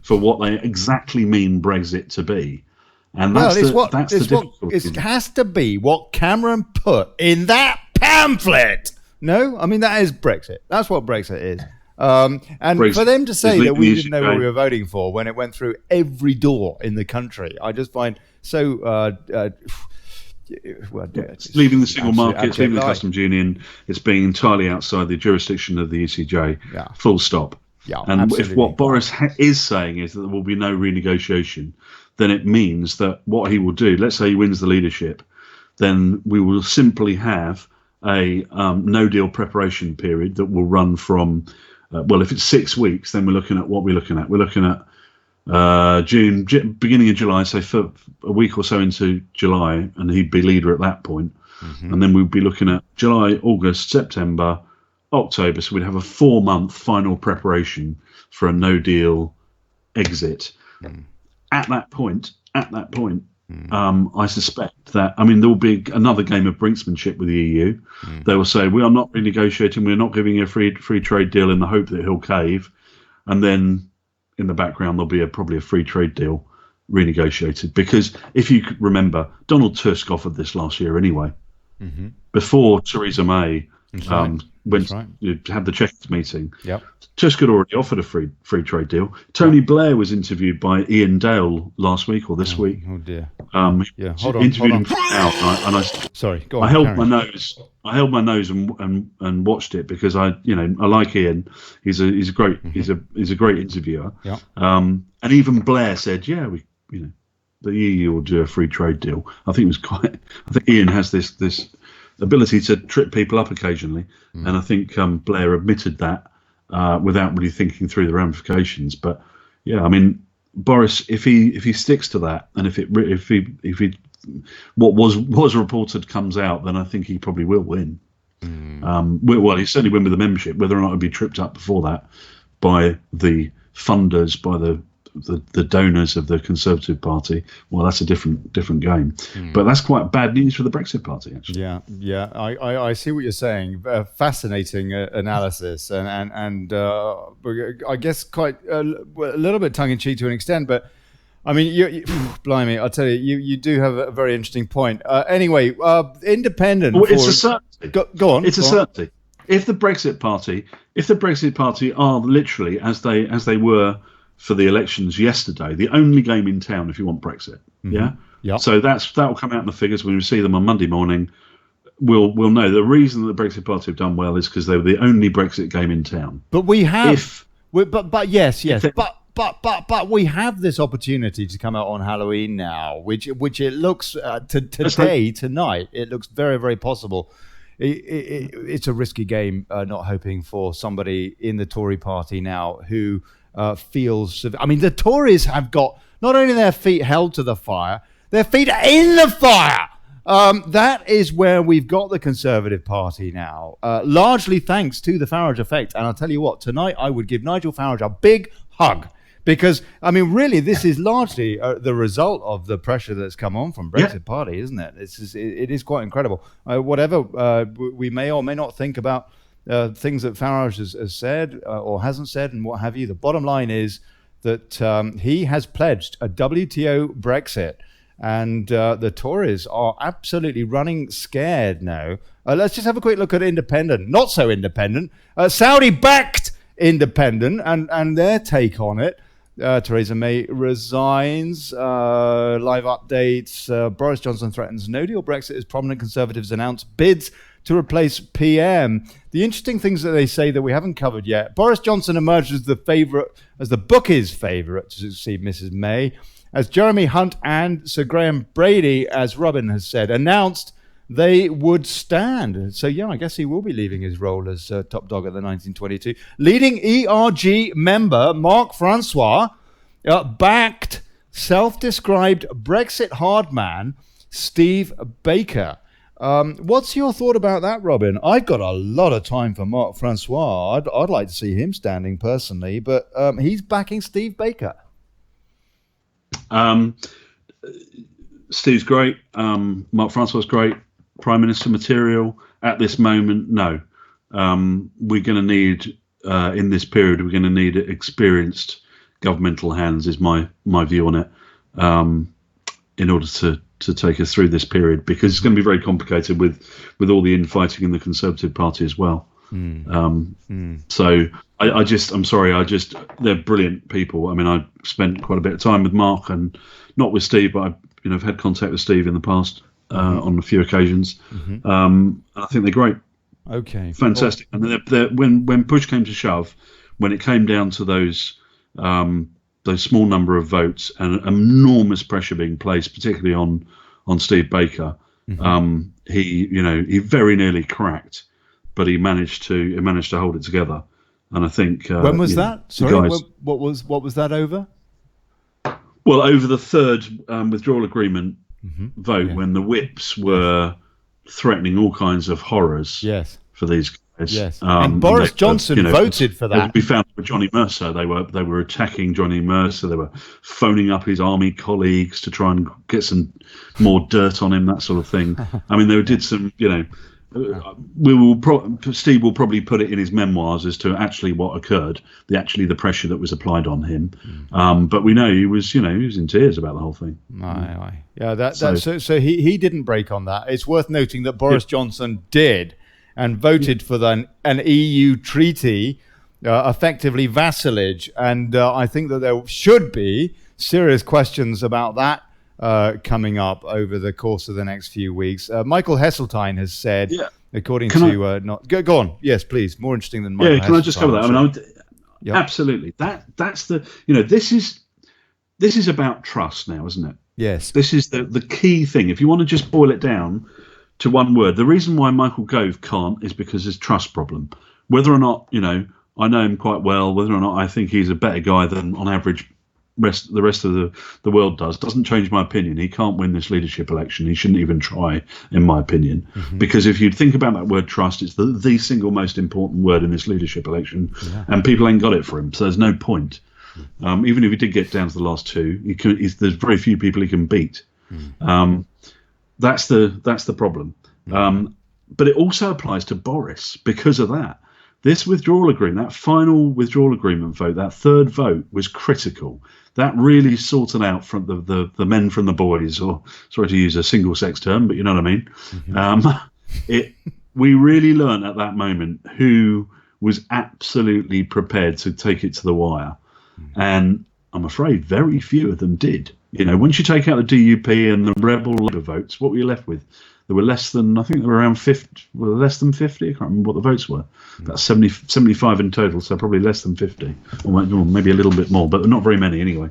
[SPEAKER 3] for what they exactly mean Brexit to be. And it has to be what Cameron put in that pamphlet. No, I mean, that is Brexit. That's what Brexit is. And Brexit, for them to say that we didn't know what we were voting for when it went through every door in the country, I just find so. It's leaving the single market, it's leaving the customs union. It's being entirely outside the jurisdiction of the ECJ. Yeah. Full stop. Yeah, and absolutely. If what Boris is saying is that there will be no renegotiation, then it means that what he will do, let's say he wins the leadership, then we will simply have a no-deal preparation period that will run from, if it's 6 weeks, then we're looking at what we're looking at. We're looking at June, beginning of July, so for a week or so into July, and he'd be leader at that point. And then we'd be looking at July, August, September, October, so we'd have a 4-month final preparation for a no-deal exit. At that point, I suspect that, I mean, there will be another game of brinksmanship with the EU. They will say, we are not renegotiating, we're not giving you a free trade deal in the hope that he'll cave. And then in the background, there'll be probably a free trade deal renegotiated. Because if you could remember, Donald Tusk offered this last year anyway. Before Theresa May had the Czech meeting.
[SPEAKER 1] Yep.
[SPEAKER 3] Tusk had already offered a free trade deal. Tony Blair was interviewed by Ian Dale last week or this week.
[SPEAKER 1] Oh dear.
[SPEAKER 3] Hold on. Interviewed him out, and I
[SPEAKER 1] sorry. Go on.
[SPEAKER 3] I held my nose and watched it because I like Ian. He's a great interviewer.
[SPEAKER 1] Yeah.
[SPEAKER 3] And even Blair said, the EU will do a free trade deal. I think Ian has this ability to trip people up occasionally, and I think Blair admitted that without really thinking through the ramifications. But yeah, I mean, Boris, if he sticks to that, and if what was reported comes out, then I think he probably will win. Well, he certainly win with the membership. Whether or not it'll be tripped up before that by the funders, by the donors of the Conservative Party, well, that's a different game. But that's quite bad news for the Brexit Party, actually.
[SPEAKER 1] Yeah. I see what you're saying. Fascinating analysis, and I guess quite a little bit tongue in cheek to an extent. But I mean, you blimey, I'll tell you, you do have a very interesting point. Anyway, independent.
[SPEAKER 3] Well, it's a certainty.
[SPEAKER 1] Go on.
[SPEAKER 3] It's a certainty. If the Brexit Party are literally as they were for the elections yesterday, the only game in town if you want Brexit. Yeah. So that will come out in the figures when we see them on Monday morning. We'll know the reason that the Brexit Party have done well is because they were the only Brexit game in town.
[SPEAKER 1] But we have, but we have this opportunity to come out on Halloween now, which it looks tonight. It looks very, very possible. It's a risky game, not hoping for somebody in the Tory party now who feels. I mean, the Tories have got not only their feet held to the fire, their feet are in the fire. That is where we've got the Conservative Party now, largely thanks to the Farage effect. And I'll tell you what, tonight I would give Nigel Farage a big hug. Because, I mean, really, this is largely the result of the pressure that's come on from Brexit Party, isn't it? It is quite incredible. Whatever we may or may not think about things that Farage has said or hasn't said and what have you, the bottom line is that he has pledged a WTO Brexit. And the Tories are absolutely running scared now. Let's just have a quick look at independent. Not so independent. Saudi-backed independent and their take on it. Theresa May resigns. Live updates. Boris Johnson threatens no deal Brexit as prominent Conservatives announce bids to replace PM. The interesting things that they say that we haven't covered yet. Boris Johnson emerged as the bookies' favourite to succeed Mrs May, as Jeremy Hunt and Sir Graham Brady, as Robin has said, announced they would stand. So, yeah, I guess he will be leaving his role as top dog at the 1922. Leading ERG member Mark Francois backed self-described Brexit hardman Steve Baker. What's your thought about that, Robin? I've got a lot of time for Mark Francois. I'd like to see him standing personally, but he's backing Steve Baker.
[SPEAKER 3] Steve's great. Mark Francois is great. Prime Minister material at this moment, no. We're going to need in this period. We're going to need experienced governmental hands. Is my view on it. In order to take us through this period, because it's going to be very complicated with all the infighting in the Conservative Party as well. So I'm sorry. They're brilliant people. I mean, I spent quite a bit of time with Mark and not with Steve, but I've had contact with Steve in the past on a few occasions. I think they're great.
[SPEAKER 1] Okay,
[SPEAKER 3] fantastic. And when push came to shove, when it came down to those small number of votes and enormous pressure being placed, particularly on Steve Baker, he very nearly cracked, but he managed to hold it together. And I think
[SPEAKER 1] when was that? Sorry,
[SPEAKER 3] guys,
[SPEAKER 1] what was that over?
[SPEAKER 3] Well, over the third withdrawal agreement vote, when the whips were threatening all kinds of horrors for these
[SPEAKER 1] Yes, and Boris Johnson voted for that.
[SPEAKER 3] We found with Johnny Mercer, they were attacking Johnny Mercer. They were phoning up his army colleagues to try and get some more dirt on him, that sort of thing. I mean, they did some, Steve will probably put it in his memoirs as to actually what occurred, the pressure that was applied on him. But we know he was in tears about the whole thing.
[SPEAKER 1] Aye. Yeah, so he didn't break on that. It's worth noting that Boris Johnson did and voted for an EU treaty, effectively vassalage. And I think that there should be serious questions about that coming up over the course of the next few weeks. Michael Heseltine has said, according to... Go on. Yes, please. More interesting than Michael Heseltine.
[SPEAKER 3] Can I just cover that? I mean, absolutely. That's the... This is about trust now, isn't it?
[SPEAKER 1] Yes.
[SPEAKER 3] This is the key thing. If you want to just boil it down to one word, the reason why Michael Gove can't is because his trust problem. Whether or not, I know him quite well, whether or not I think he's a better guy than on average the rest of the world doesn't change my opinion. He can't win this leadership election. He shouldn't even try, in my opinion. Because if you think about that word trust, it's the single most important word in this leadership election, and people ain't got it for him, so there's no point. Even if he did get down to the last two, there's very few people he can beat. That's the problem. But it also applies to Boris because of that. This withdrawal agreement, that final withdrawal agreement vote, that third vote was critical. That really sorted out from the men from the boys, or sorry to use a single sex term, but you know what I mean. We really learned at that moment who was absolutely prepared to take it to the wire. And I'm afraid very few of them did. Once you take out the DUP and the Rebel Labour votes, what were you left with? There were less than, I think there were around 50, less than 50. I can't remember what the votes were. About 75 in total, so probably less than 50, or maybe a little bit more, but not very many anyway.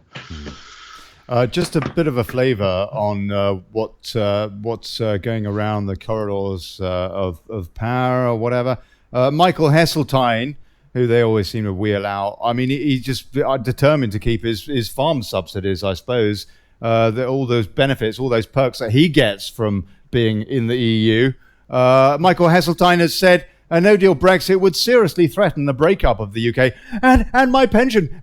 [SPEAKER 1] Just a bit of a flavour on what's going around the corridors of power or whatever. Michael Heseltine, who they always seem to wheel out. I mean, he's just determined to keep his farm subsidies, I suppose. All those benefits, all those perks that he gets from being in the EU. Michael Heseltine has said a no-deal Brexit would seriously threaten the breakup of the UK and my pension.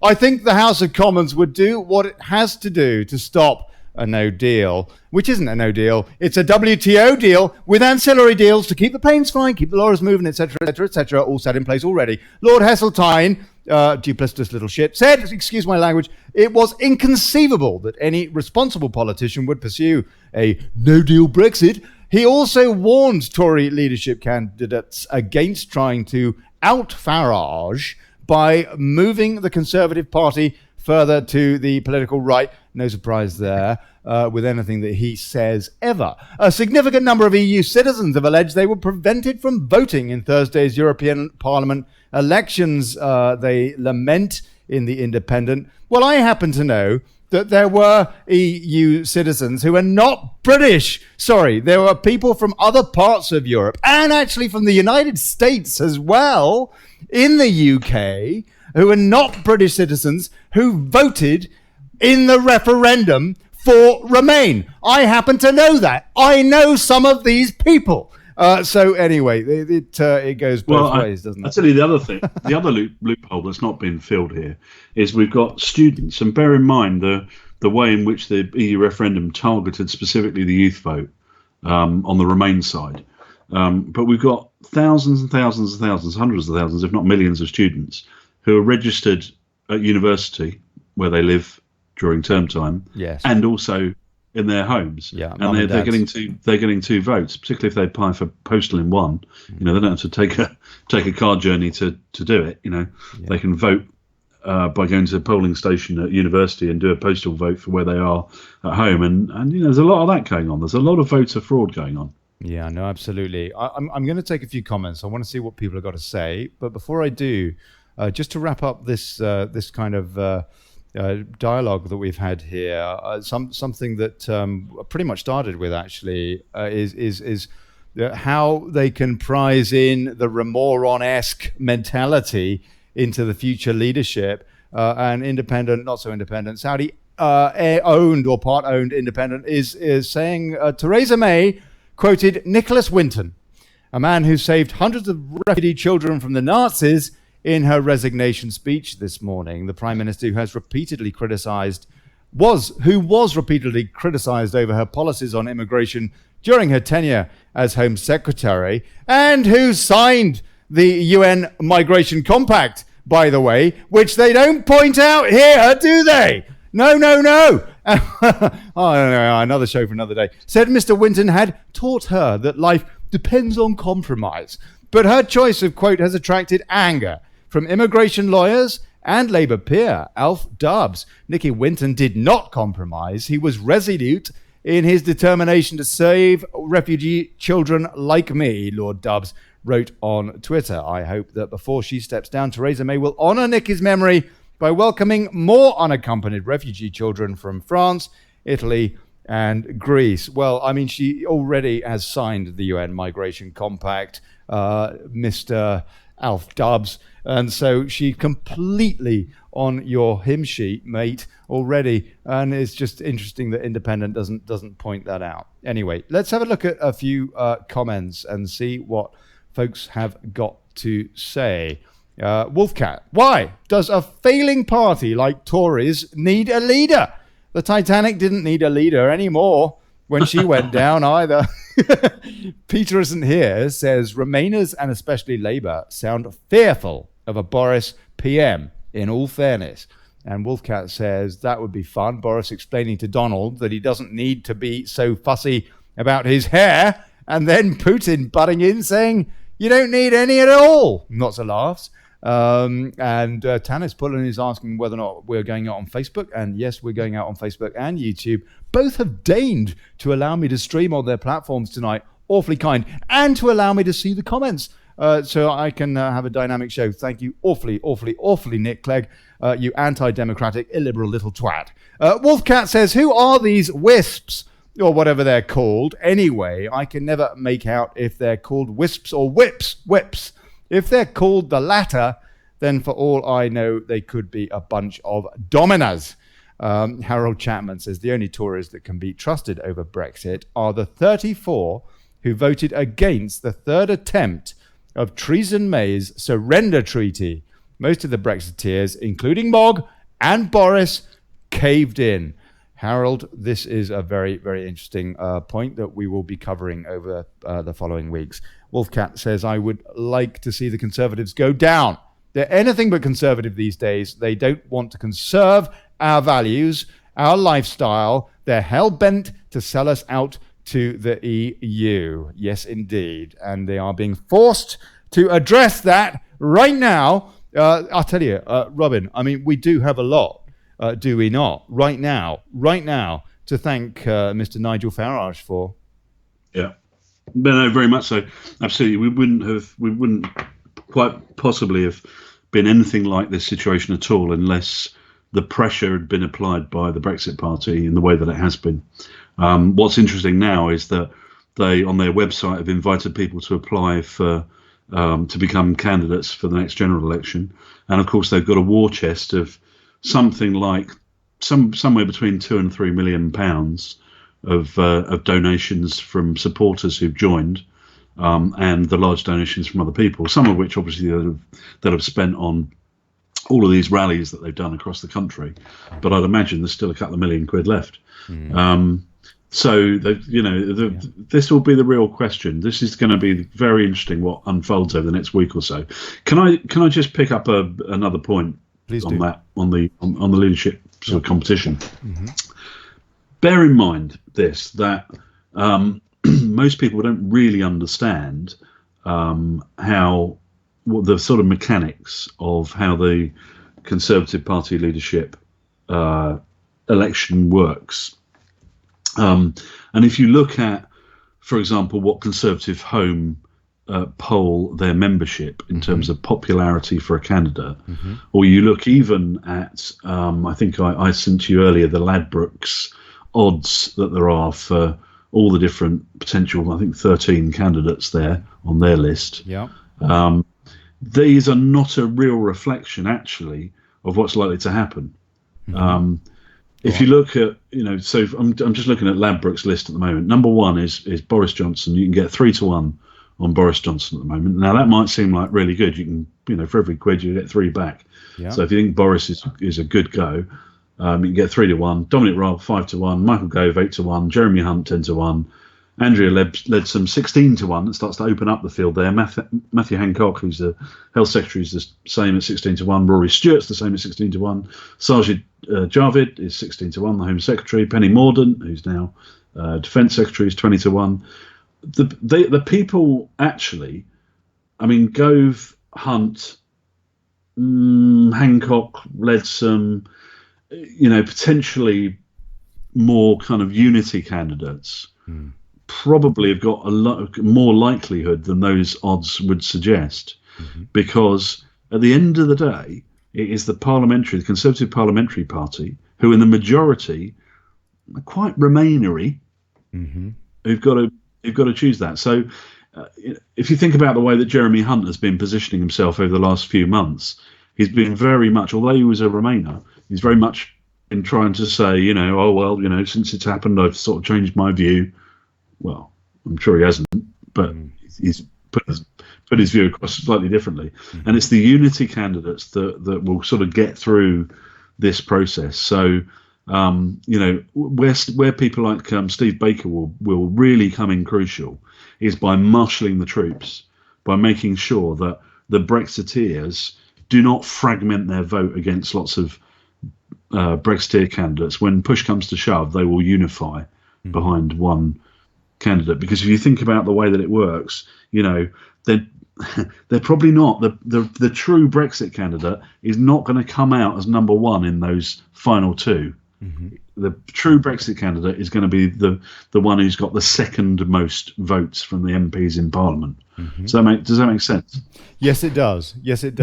[SPEAKER 1] I think the House of Commons would do what it has to do to stop a no deal, which isn't a no deal. It's a WTO deal with ancillary deals to keep the planes flying, keep the lorries moving, etc., etc., etc., all set in place already. Lord Heseltine, duplicitous little shit, said, excuse my language, it was inconceivable that any responsible politician would pursue a no-deal Brexit. He also warned Tory leadership candidates against trying to out Farage by moving the Conservative Party further to the political right. No surprise there with anything that he says ever. A significant number of EU citizens have alleged they were prevented from voting in Thursday's European Parliament elections. They lament in The Independent. Well, I happen to know that there were EU citizens who are not British. Sorry, there were people from other parts of Europe and actually from the United States as well in the UK who are not British citizens who voted in the referendum for Remain. I happen to know that. I know some of these people. So anyway, it goes both ways, doesn't it?
[SPEAKER 3] I'll tell you the other thing. The other loophole that's not been filled here is we've got students, and bear in mind the way in which the EU referendum targeted specifically the youth vote on the Remain side. But we've got thousands and thousands and thousands, hundreds of thousands, if not millions of students who are registered at university where they live during term time,
[SPEAKER 1] yes,
[SPEAKER 3] and also in their homes, and they're getting two votes, particularly if they apply for postal in one. They don't have to take a car journey to do it. They can vote by going to a polling station at university and do a postal vote for where they are at home, and there's a lot of that going on. There's a lot of voter fraud going on.
[SPEAKER 1] Yeah, no, absolutely. I'm going to take a few comments. I want to see what people have got to say, but before I do, just to wrap up this kind of dialogue that we've had here, something that pretty much started with actually is how they can prize in the Remoron-esque mentality into the future leadership. And independent, not so independent, Saudi owned or part-owned independent is saying Theresa May quoted Nicholas Winton a man who saved hundreds of refugee children from the Nazis in her resignation speech this morning. The Prime Minister who was repeatedly criticised over her policies on immigration during her tenure as Home Secretary, and who signed the UN Migration Compact, by the way, which they don't point out here, do they? No. Another show for another day. Said Mr. Winton had taught her that life depends on compromise. But her choice of quote has attracted anger from immigration lawyers and Labour peer Alf Dubs. Nicky Winton did not compromise. He was resolute in his determination to save refugee children like me, Lord Dubs wrote on Twitter. I hope that before she steps down, Theresa May will honour Nicky's memory by welcoming more unaccompanied refugee children from France, Italy, and Greece. Well, I mean, she already has signed the UN Migration Compact, Mr. Alf Dubs, and so she's completely on your hymn sheet, mate, already. And it's just interesting that Independent doesn't point that out. Anyway, let's have a look at a few comments and see what folks have got to say. Wolfcat, why does a failing party like Tories need a leader? The Titanic didn't need a leader anymore when she went down either. Peter isn't here, says Remainers and especially Labour sound fearful of a Boris PM, in all fairness. And Wolfcat says that would be fun, Boris explaining to Donald that he doesn't need to be so fussy about his hair, and then Putin butting in saying, you don't need any at all. Lots of laughs. And Tanis Pullen is asking whether or not we're going out on Facebook. And yes, we're going out on Facebook and YouTube. Both have deigned to allow me to stream on their platforms tonight. Awfully kind. And to allow me to see the comments. So I can have a dynamic show. Thank you awfully, Nick Clegg. You anti-democratic, illiberal little twat. Wolfcat says, who are these wisps? Or whatever they're called. Anyway, I can never make out if they're called wisps or whips. If they're called the latter, then for all I know, they could be a bunch of dominers. Harold Chapman says the only Tories that can be trusted over Brexit are the 34 who voted against the third attempt of Theresa May's surrender treaty. Most of the Brexiteers, including Mogg and Boris, caved in. Harold, this is a very, very interesting point that we will be covering over the following weeks. Wolfcat says, I would like to see the Conservatives go down. They're anything but conservative these days. They don't want to conserve our values, our lifestyle. They're hell-bent to sell us out to the EU. Yes, indeed. And they are being forced to address that right now. I'll tell you, Robin, I mean, we do have a lot. Do we not? Right now, to thank Mr. Nigel Farage for.
[SPEAKER 3] Yeah, no, very much so. Absolutely, we wouldn't quite possibly have been anything like this situation at all unless the pressure had been applied by the Brexit Party in the way that it has been. What's interesting now is that they, on their website, have invited people to apply for to become candidates for the next general election, and of course they've got a war chest of something like somewhere between £2 and £3 million of donations from supporters who've joined, and the large donations from other people, some of which obviously that have spent on all of these rallies that they've done across the country. But I'd imagine there's still a couple of £1 million left. So this will be the real question. This is going to be very interesting what unfolds over the next week or so. Can I just pick up another point?
[SPEAKER 1] Please
[SPEAKER 3] on
[SPEAKER 1] do.
[SPEAKER 3] that on the leadership sort of competition. Bear in mind that most people don't really understand how the sort of mechanics of how the Conservative Party leadership election works. And if you look at, for example, what Conservative Home poll their membership in terms of popularity for a candidate, or you look even at, I think I sent you earlier, the Ladbrokes odds that there are for all the different potential, I think 13 candidates there on their list.
[SPEAKER 1] Yeah.
[SPEAKER 3] These are not a real reflection, actually, of what's likely to happen. If you look at, so I'm just looking at Ladbrokes list at the moment. Number one is Boris Johnson. You can get 3-1 on Boris Johnson at the moment. Now that might seem like really good. You can, for every quid you get 3 back.
[SPEAKER 1] Yeah.
[SPEAKER 3] So if you think Boris is a good go, you can get 3-1. Dominic Raab 5-1. Michael Gove 8-1. Jeremy Hunt 10-1. Andrea Leadsom 16-1. That starts to open up the field there. Matthew Hancock, who's the Health Secretary, is the same at 16-1. Rory Stewart's the same at 16-1. Sajid Javid is 16-1, the Home Secretary. Penny Mordaunt, who's now Defence Secretary, is 20-1. The people actually, Gove, Hunt, Hancock, Leadsom, potentially more kind of unity candidates. Probably have got a lot more likelihood than those odds would suggest, because at the end of the day, it is the Conservative Parliamentary Party, who in the majority are quite Remainery, who've got to choose that. So, if you think about the way that Jeremy Hunt has been positioning himself over the last few months, he's been very much, although he was a Remainer, he's very much been trying to say, since it's happened, I've sort of changed my view. Well, I'm sure he hasn't, but he's put his view across slightly differently. And it's the unity candidates that will sort of get through this process. So, where people like Steve Baker will really come in crucial is by marshalling the troops, by making sure that the Brexiteers do not fragment their vote against lots of Brexiteer candidates. When push comes to shove, they will unify behind one candidate, because if you think about the way that it works, they're probably not the true Brexit candidate is not going to come out as number one in those final two. The true Brexit candidate is going to be the one who's got the second most votes from the MPs in Parliament. Does that make sense?
[SPEAKER 1] Yes, it does. It's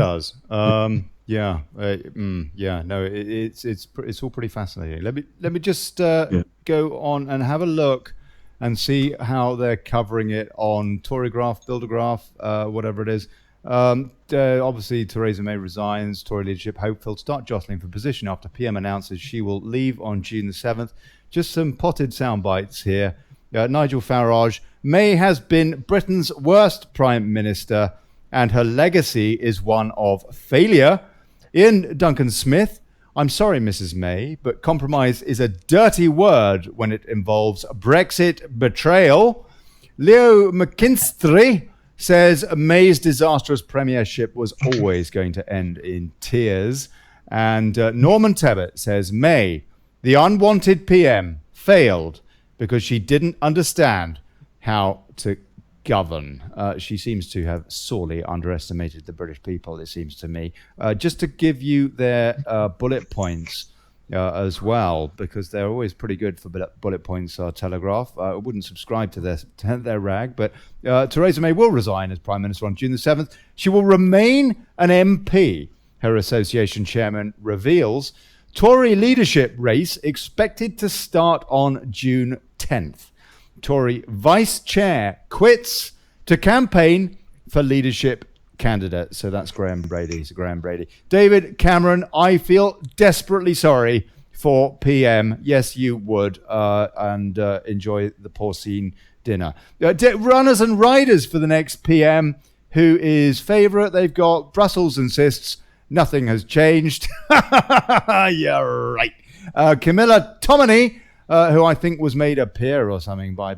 [SPEAKER 1] all pretty fascinating. Let me just go on and have a look and see how they're covering it on Torygraph, Buildergraph, whatever it is. Obviously, Theresa May resigns, Tory leadership hopeful to start jostling for position after PM announces she will leave on June the 7th. Just some potted sound bites here. Nigel Farage, May has been Britain's worst Prime Minister and her legacy is one of failure. Ian Duncan Smith, I'm sorry, Mrs. May, but compromise is a dirty word when it involves Brexit betrayal. Leo McKinstry says May's disastrous premiership was always going to end in tears. And Norman Tebbett says May, the unwanted PM, failed because she didn't understand how to govern. She seems to have sorely underestimated the British people, it seems to me. Just to give you their bullet points as well, because they're always pretty good for bullet points, Telegraph. I wouldn't subscribe to their rag, but Theresa May will resign as Prime Minister on June the 7th. She will remain an MP, her association chairman reveals. Tory leadership race expected to start on June 10th. Tory vice chair quits to campaign for leadership candidate. So that's Graham Brady. David Cameron, I feel desperately sorry for PM. Yes, you would. And enjoy the porcine dinner. Runners and riders for the next PM. Who is favourite? They've got Brussels insists nothing has changed. Yeah, right. Camilla Tominey, who I think was made a peer or something by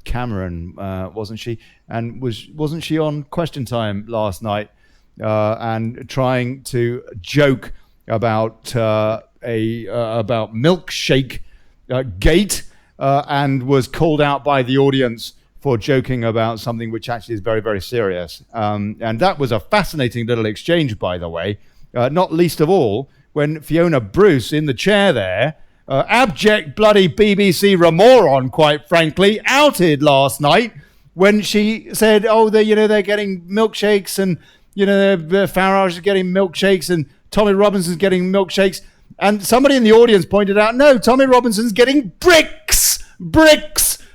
[SPEAKER 1] Cameron, wasn't she? And wasn't she on Question Time last night and trying to joke about about milkshake gate and was called out by the audience for joking about something which actually is very, very serious. And that was a fascinating little exchange, by the way, not least of all when Fiona Bruce in the chair there, abject bloody BBC remoron, quite frankly, outed last night when she said, oh, they're getting milkshakes and, Farage is getting milkshakes and Tommy Robinson's getting milkshakes. And somebody in the audience pointed out, no, Tommy Robinson's getting bricks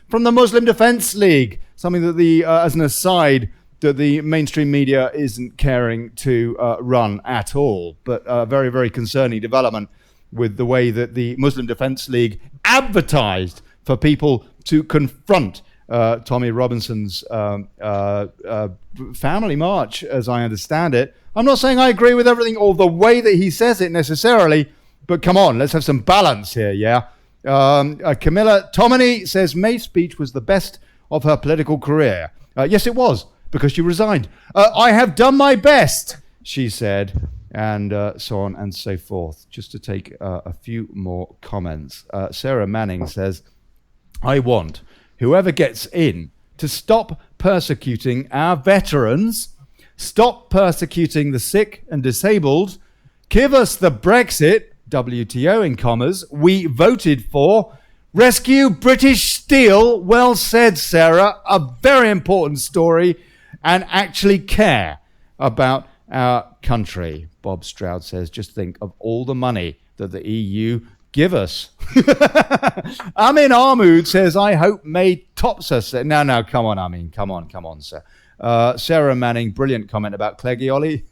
[SPEAKER 1] from the Muslim Defence League. Something that as an aside, that the mainstream media isn't caring to run at all. But a very, very concerning development with the way that the Muslim Defence League advertised for people to confront Tommy Robinson's family march, as I understand it. I'm not saying I agree with everything or the way that he says it necessarily, but come on, let's have some balance here, yeah? Camilla Tomini says May's speech was the best of her political career. Yes, it was, because she resigned. I have done my best, she said, and so on and so forth. Just to take a few more comments. Sarah Manning says, I want whoever gets in to stop persecuting our veterans, stop persecuting the sick and disabled, give us the Brexit, WTO in commas, we voted for, rescue British steel, well said, Sarah, a very important story, and actually care about our country. Bob Stroud says, just think of all the money that the EU give us. Amin Ahmoud says, I hope May tops us. No, come on, Amin. Come on, sir. Sarah Manning, brilliant comment about Cleggy, Ollie.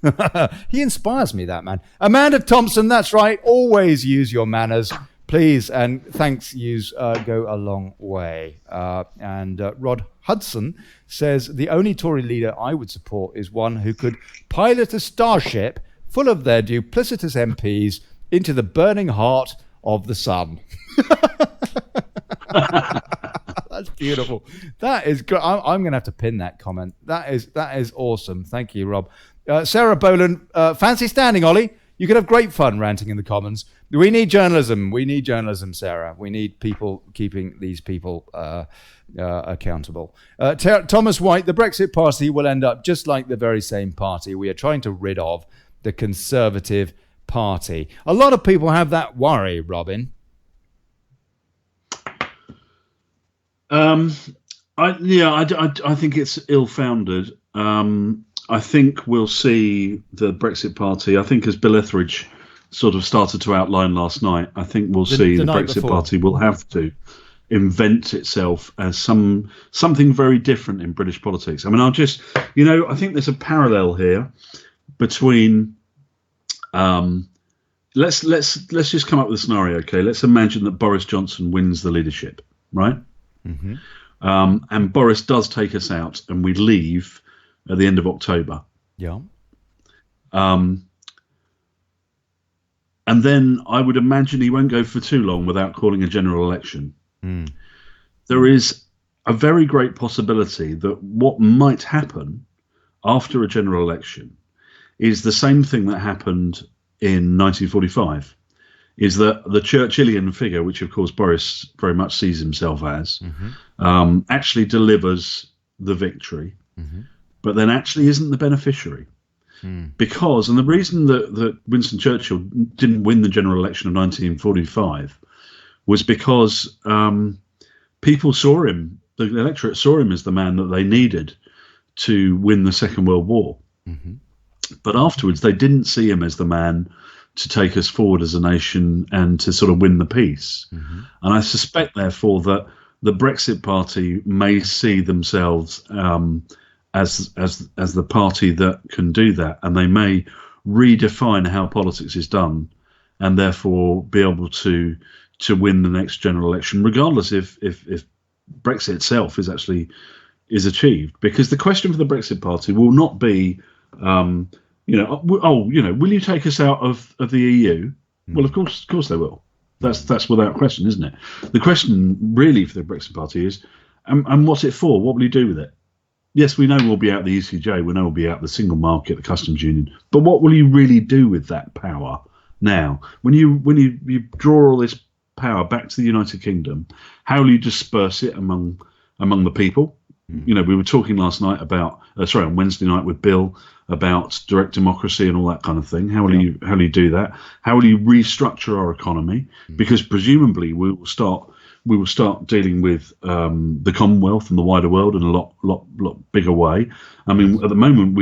[SPEAKER 1] He inspires me, that man. Amanda Thompson, that's right. Always use your manners, please. And thanks yous go a long way. And Rod Hudson says, the only Tory leader I would support is one who could pilot a starship full of their duplicitous MPs into the burning heart of the sun. That's beautiful. That is good. I'm going to have to pin that comment. That is awesome. Thank you, Rob. Sarah Boland, fancy standing, Ollie. You could have great fun ranting in the Commons. We need journalism. We need journalism, Sarah. We need people keeping these people accountable. Thomas White, the Brexit Party will end up just like the very same party we are trying to rid of, the Conservative Party. A lot of people have that worry, Robin.
[SPEAKER 3] I think it's ill-founded. I think we'll see the Brexit Party. I think as Bill Etheridge sort of started to outline last night, I think we'll see the Brexit Party will have to invent itself as something very different in British politics. I mean, I think there's a parallel here between. Let's just come up with a scenario, okay? Let's imagine that Boris Johnson wins the leadership, right? Mm-hmm. And Boris does take us out, and we leave at the end of October.
[SPEAKER 1] Yeah.
[SPEAKER 3] And then I would imagine he won't go for too long without calling a general election. Mm. There is a very great possibility that what might happen after a general election is the same thing that happened in 1945, is that the Churchillian figure, which of course Boris very much sees himself as, actually delivers the victory, but then actually isn't the beneficiary. Because, and the reason that Winston Churchill didn't win the general election of 1945 was because people saw him, the electorate saw him as the man that they needed to win the Second World War. But afterwards, they didn't see him as the man to take us forward as a nation and to sort of win the peace. And I suspect, therefore, that the Brexit Party may see themselves as the party that can do that, and they may redefine how politics is done, and therefore be able to win the next general election, regardless if Brexit itself is achieved. Because the question for the Brexit Party will not be, will you take us out of the EU? Well, of course they will. That's without question, isn't it? The question really for the Brexit Party is, and what's it for? What will you do with it? Yes, we know we'll be out the ECJ. We know we'll be out the single market, the customs union. But what will you really do with that power now? When you draw all this power back to the United Kingdom, how will you disperse it among the people? We were talking last night on Wednesday night with Bill about direct democracy and all that kind of thing. How will you do that? How will you restructure our economy? Because presumably we will start dealing with the Commonwealth and the wider world in a lot bigger way. I mean, at the moment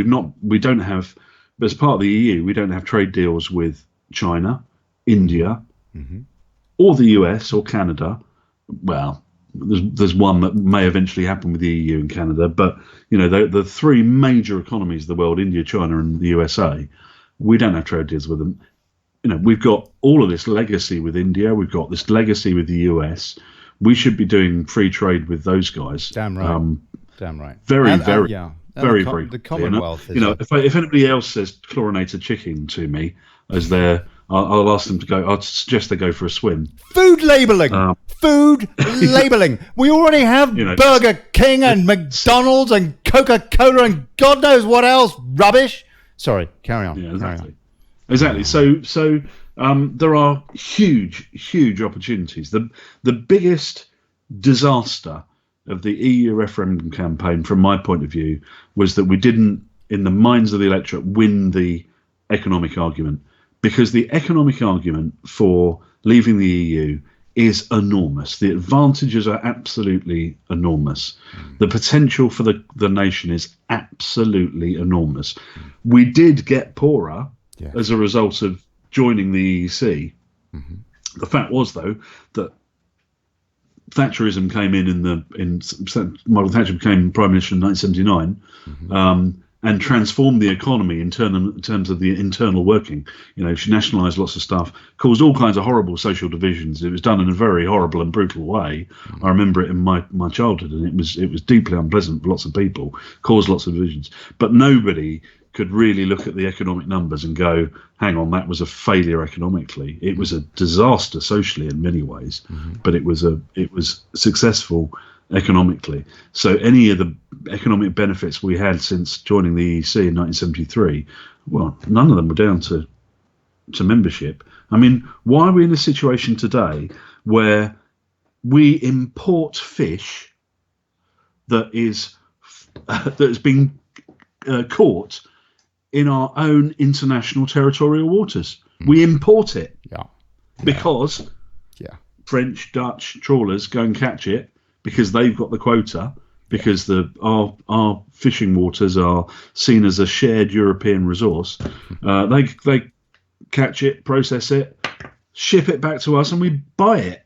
[SPEAKER 3] we don't have, as part of the EU, we don't have trade deals with China, India, or the US or Canada. Well, there's one that may eventually happen with the EU and Canada, but the three major economies of the world, India, China, and the USA, we don't have trade deals with them. We've got all of this legacy with India. We've got this legacy with the US. We should be doing free trade with those guys.
[SPEAKER 1] Damn right. Damn right.
[SPEAKER 3] Very,
[SPEAKER 1] And,
[SPEAKER 3] very,
[SPEAKER 1] yeah. And
[SPEAKER 3] very,
[SPEAKER 1] the
[SPEAKER 3] very.
[SPEAKER 1] the Commonwealth is
[SPEAKER 3] if anybody else says chlorinated chicken to me as their, I'll ask them to go. I'd suggest they go for a swim.
[SPEAKER 1] food labeling. Food labeling. We already have Burger King and McDonald's and Coca-Cola and God knows what else rubbish. Sorry, carry on.
[SPEAKER 3] Yeah, exactly. So there are huge opportunities. The biggest disaster of the EU referendum campaign, from my point of view, was that we didn't, in the minds of the electorate, win the economic argument, because the economic argument for leaving the EU is enormous. The advantages are absolutely enormous. The potential for the nation is absolutely enormous. We did get poorer as a result of joining the EEC. The fact was, though, that Thatcherism came Margaret Thatcher became Prime Minister in 1979, and transformed the economy in terms of the internal working. She nationalised lots of stuff, caused all kinds of horrible social divisions. It was done in a very horrible and brutal way. I remember it in my childhood, and it was deeply unpleasant for lots of people, caused lots of divisions. But nobody could really look at the economic numbers and go, hang on, that was a failure economically. It was a disaster socially in many ways, but it was successful economically. So any of the economic benefits we had since joining the EEC in 1973, well, none of them were down to membership. I mean, why are we in a situation today where we import fish that has been caught in our own international territorial waters? We import it because French, Dutch trawlers go and catch it because they've got the quota, because our fishing waters are seen as a shared European resource. They catch it, process it, ship it back to us, and we buy it.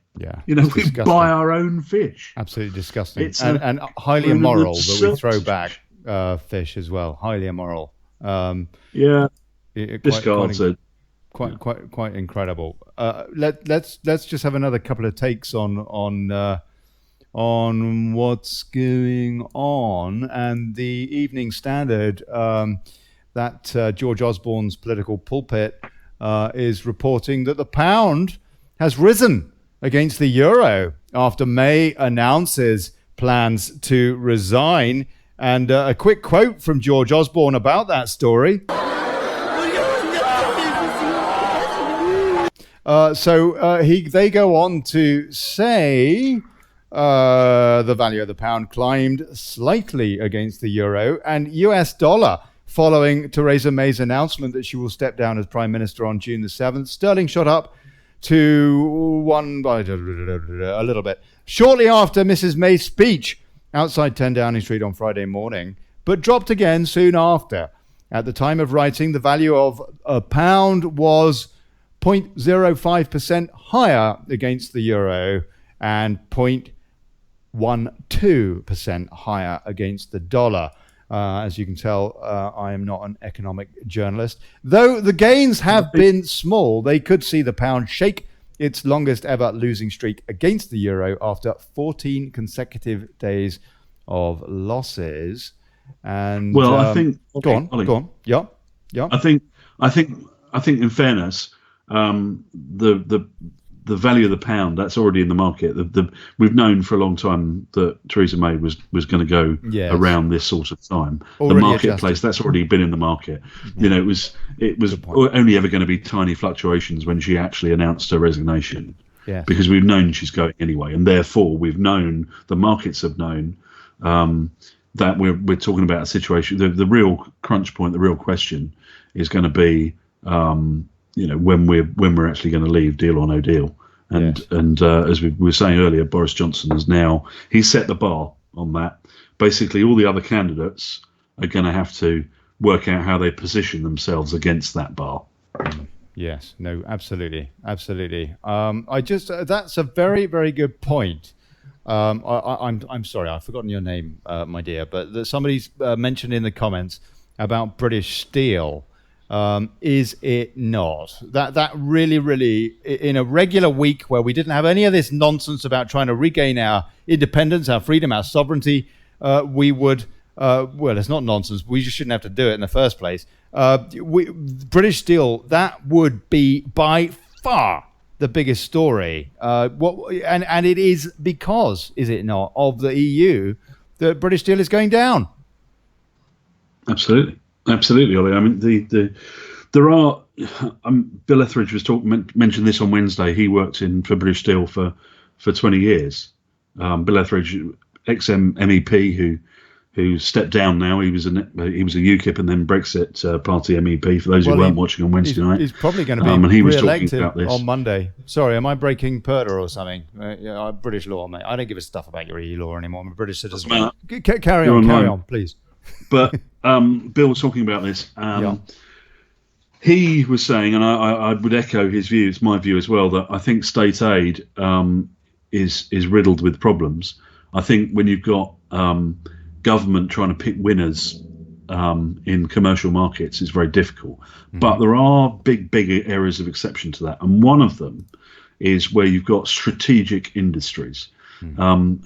[SPEAKER 3] We
[SPEAKER 1] disgusting.
[SPEAKER 3] Buy our own fish.
[SPEAKER 1] Absolutely disgusting.
[SPEAKER 3] It's
[SPEAKER 1] and highly immoral that we throw back fish as well. Highly immoral.
[SPEAKER 3] Discards it.
[SPEAKER 1] Quite incredible. Let's just have another couple of takes on what's going on. And the Evening Standard, that George Osborne's political pulpit, is reporting that the pound has risen against the euro after May announces plans to resign. And a quick quote from George Osborne about that story. They go on to say the value of the pound climbed slightly against the euro and US dollar following Theresa May's announcement that she will step down as Prime Minister on June the 7th. Sterling shot up to one by a little bit shortly after Mrs. May's speech outside 10 Downing Street on Friday morning, but dropped again soon after. At the time of writing, the value of a pound was 0.05% higher against the euro and 0.12% higher against the dollar. As you can tell, I am not an economic journalist. Though the gains have been small, they could see the pound shake its longest ever losing streak against the euro after 14 consecutive days of losses. And
[SPEAKER 3] I think
[SPEAKER 1] go on. Yeah.
[SPEAKER 3] I think in fairness, the value of the pound, that's already in the market. We've known for a long time that Theresa May was going to go around this sort of time.
[SPEAKER 1] Already
[SPEAKER 3] the marketplace,
[SPEAKER 1] adjusted.
[SPEAKER 3] That's already been in the market. It was only ever going to be tiny fluctuations when she actually announced her resignation.
[SPEAKER 1] Yeah.
[SPEAKER 3] Because we've known she's going anyway, and therefore we've known, the markets have known, that we're talking about a situation. The real crunch point, the real question, is going to be when we're actually going to leave, deal or no deal. And as we were saying earlier, Boris Johnson he's set the bar on that. Basically, all the other candidates are going to have to work out how they position themselves against that bar.
[SPEAKER 1] Yes, no, absolutely. That's a very, very good point. I'm sorry, I've forgotten your name, my dear, but somebody's mentioned in the comments about British Steel. Is it not? That really, in a regular week where we didn't have any of this nonsense about trying to regain our independence, our freedom, our sovereignty, we would, well, it's not nonsense. We just shouldn't have to do it in the first place. British Steel, that would be by far the biggest story. And it is because, is it not, of the EU that British Steel is going down.
[SPEAKER 3] Absolutely, Ollie. I mean, there are. Bill Etheridge was mentioned this on Wednesday. He worked for British Steel for 20 years. Bill Etheridge, ex-MEP who stepped down now. He was a UKIP and then Brexit party MEP. For those who weren't watching on Wednesday night,
[SPEAKER 1] he's probably going to be
[SPEAKER 3] and he was
[SPEAKER 1] re-elected
[SPEAKER 3] talking about this
[SPEAKER 1] on Monday. Sorry, am I breaking Purdah or something? Yeah, British law, mate. I don't give a stuff about your EU law anymore. I'm a British citizen. Carry on, please.
[SPEAKER 3] But Bill was talking about this. He was saying, and I would echo his view, it's my view as well, that I think state aid is riddled with problems. I think when you've got government trying to pick winners in commercial markets, it's very difficult. But there are big areas of exception to that. And one of them is where you've got strategic industries.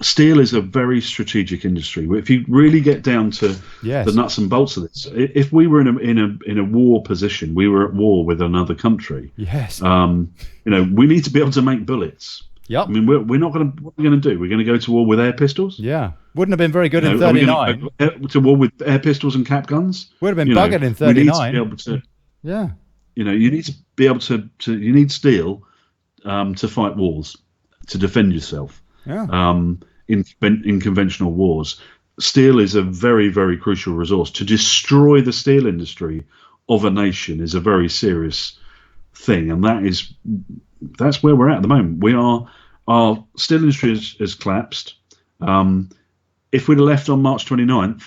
[SPEAKER 3] Steel is a very strategic industry. If you really get down to the nuts and bolts of this, if we were in a war position, we were at war with another country.
[SPEAKER 1] Yes.
[SPEAKER 3] We need to be able to make bullets.
[SPEAKER 1] Yep.
[SPEAKER 3] I mean, we're not going to. What are we going to do? We're going to go to war with air pistols.
[SPEAKER 1] Yeah. Wouldn't have been very good in 39.
[SPEAKER 3] To war with air pistols and cap guns.
[SPEAKER 1] Would have been buggered in 39.
[SPEAKER 3] We need to be able to.
[SPEAKER 1] Yeah.
[SPEAKER 3] You need to be able to. You need steel to fight wars, to defend yourself.
[SPEAKER 1] Yeah.
[SPEAKER 3] In conventional wars, steel is a very, very crucial resource. To destroy the steel industry of a nation is a very serious thing, and that's where we're at the moment. Our steel industry has collapsed. If we'd have left on March 29th,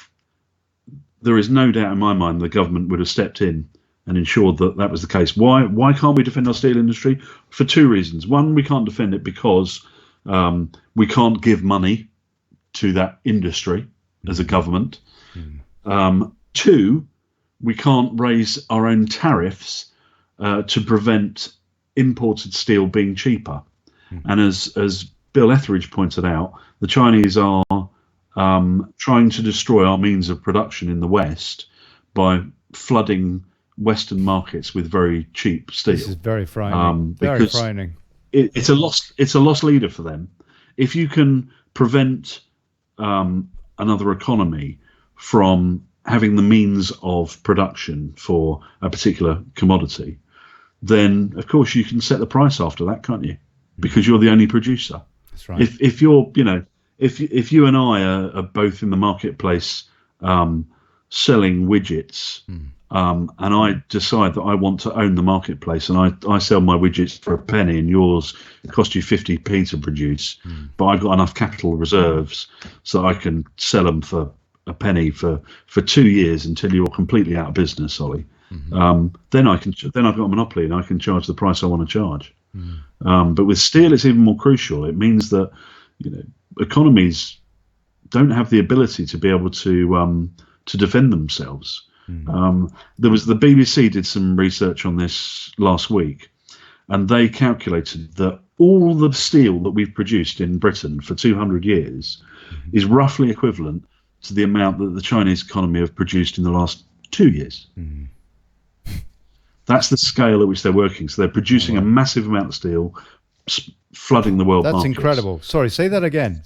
[SPEAKER 3] there is no doubt in my mind the government would have stepped in and ensured that was the case. Why can't we defend our steel industry? For two reasons. One, we can't defend it because we can't give money to that industry as a government. Two, we can't raise our own tariffs to prevent imported steel being cheaper. And as Bill Etheridge pointed out, the Chinese are trying to destroy our means of production in the West by flooding Western markets with very cheap steel.
[SPEAKER 1] This is very frightening. Very frightening.
[SPEAKER 3] It's a lost leader for them. If you can prevent another economy from having the means of production for a particular commodity, then of course you can set the price after that, can't you? Because you're the only producer.
[SPEAKER 1] That's right.
[SPEAKER 3] If you're, if you and I are both in the marketplace selling widgets. And I decide that I want to own the marketplace, and I sell my widgets for a penny, and yours cost you 50p to produce, but I've got enough capital reserves so I can sell them for a penny for 2 years until you're completely out of business, Ollie. Then I've got a monopoly, and I can charge the price I want to charge. But with steel, it's even more crucial. It means that economies don't have the ability to be able to defend themselves. There was the BBC did some research on this last week, and they calculated that all the steel that we've produced in Britain for 200 years is roughly equivalent to the amount that the Chinese economy have produced in the last 2 years. That's the scale at which they're working. So they're producing a massive amount of steel, flooding the world markets.
[SPEAKER 1] That's incredible. Sorry, say that again.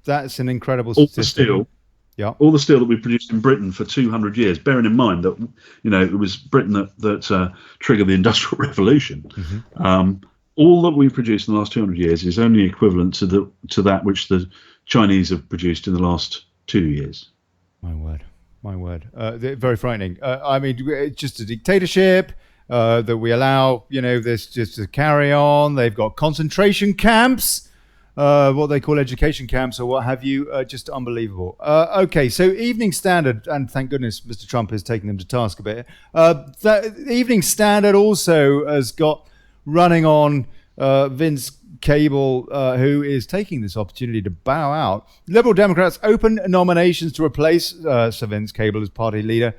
[SPEAKER 1] That's an incredible statistic. All the steel that we produced in Britain for 200 years, bearing in mind that it was Britain that triggered the Industrial Revolution. All that we've produced in the last 200 years is only equivalent to that which the Chinese have produced in the last 2 years. My word. Very frightening. I mean, it's just a dictatorship that we allow this just to carry on. They've got concentration camps. What they call education camps or what have you, just unbelievable. Okay, so Evening Standard, and thank goodness Mr. Trump is taking them to task a bit. The Evening Standard also has got running on Vince Cable, who is taking this opportunity to bow out. Liberal Democrats open nominations to replace Sir Vince Cable as party leader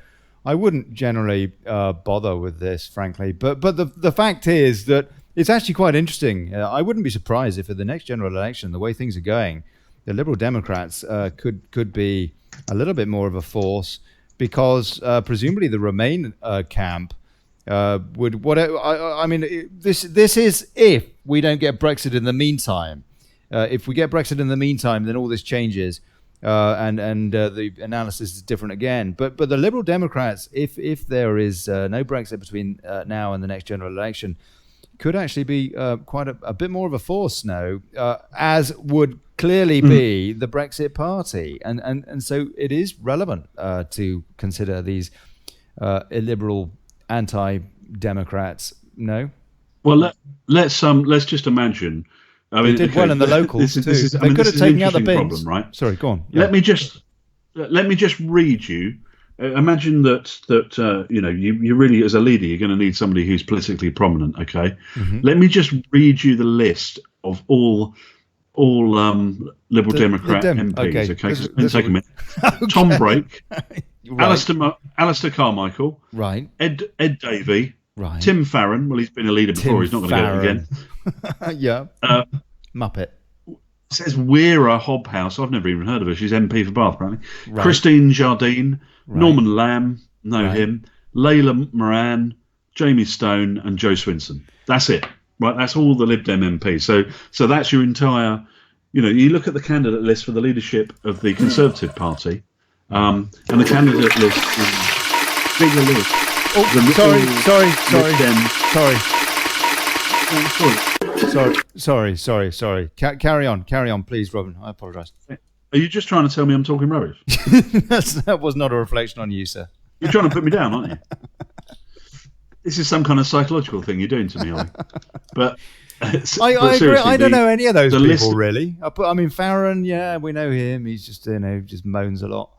[SPEAKER 1] I wouldn't generally bother with this, frankly. But the fact is that it's actually quite interesting. I wouldn't be surprised if at the next general election, the way things are going, the Liberal Democrats could be a little bit more of a force, because presumably the Remain camp would. I mean, this is if we don't get Brexit in the meantime. If we get Brexit in the meantime, then all this changes, and the analysis is different again. But the Liberal Democrats, if there is no Brexit between now and the next general election, could actually be quite a bit more of a force now, as would clearly be the Brexit Party, and so it is relevant to consider these illiberal anti-democrats. No.
[SPEAKER 3] Well, let's just imagine. I mean,
[SPEAKER 1] they did well in the locals too. They could have taken out the bins. Problem,
[SPEAKER 3] right?
[SPEAKER 1] Sorry, go on. Yeah.
[SPEAKER 3] Let me just read you. Imagine that you really, as a leader, you're going to need somebody who's politically prominent. Okay, Let me just read you the list of all Liberal Democrat MPs. Okay, this take a minute. Okay. Tom Brake, right. Alistair Carmichael,
[SPEAKER 1] right?
[SPEAKER 3] Ed Davey,
[SPEAKER 1] right?
[SPEAKER 3] Tim Farron. Well, he's been a leader before. He's not going to get it again.
[SPEAKER 1] Yeah. Muppet.
[SPEAKER 3] Says Weira Hobhouse. I've never even heard of her. She's MP for Bath, apparently. Right. Christine Jardine, right. Norman Lamb, him. Layla Moran, Jamie Stone, and Joe Swinson. That's it. Right, that's all the Lib Dem MPs. So that's your entire. You look at the candidate list for the leadership of the Conservative Party, and the candidate list is bigger list.
[SPEAKER 1] Oh, sorry. Carry on, please, Robin. I apologise.
[SPEAKER 3] Are you just trying to tell me I'm talking rubbish?
[SPEAKER 1] That was not a reflection on you, sir.
[SPEAKER 3] You're trying to put me down, aren't you? This is some kind of psychological thing you're doing to me, Ollie. But
[SPEAKER 1] I agree. I don't know any of those people really. I mean, Farron, yeah, we know him. He's just just moans a lot.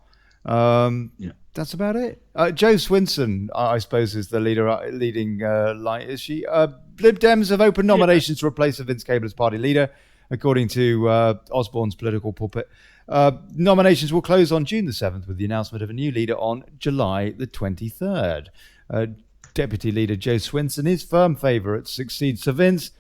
[SPEAKER 1] Yeah. That's about it. Joe Swinson, I suppose, is the leading light. Is she? Lib Dems have opened nominations to replace Vince Cable as party leader, according to Osborne's political pulpit. Nominations will close on June the 7th with the announcement of a new leader on July the 23rd. Deputy leader Joe Swinson is firm favourite to succeed Sir Vince,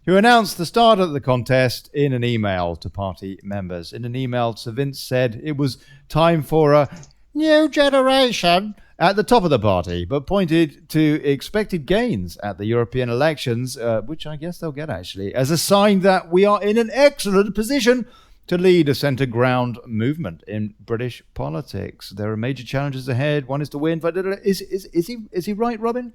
[SPEAKER 1] who announced the start of the contest in an email to party members. In an email, Sir Vince said it was time for a new generation at the top of the party, but pointed to expected gains at the European elections, which I guess they'll get actually, as a sign that we are in an excellent position to lead a centre ground movement in British politics. There are major challenges ahead. One is to win. Is he right, Robin?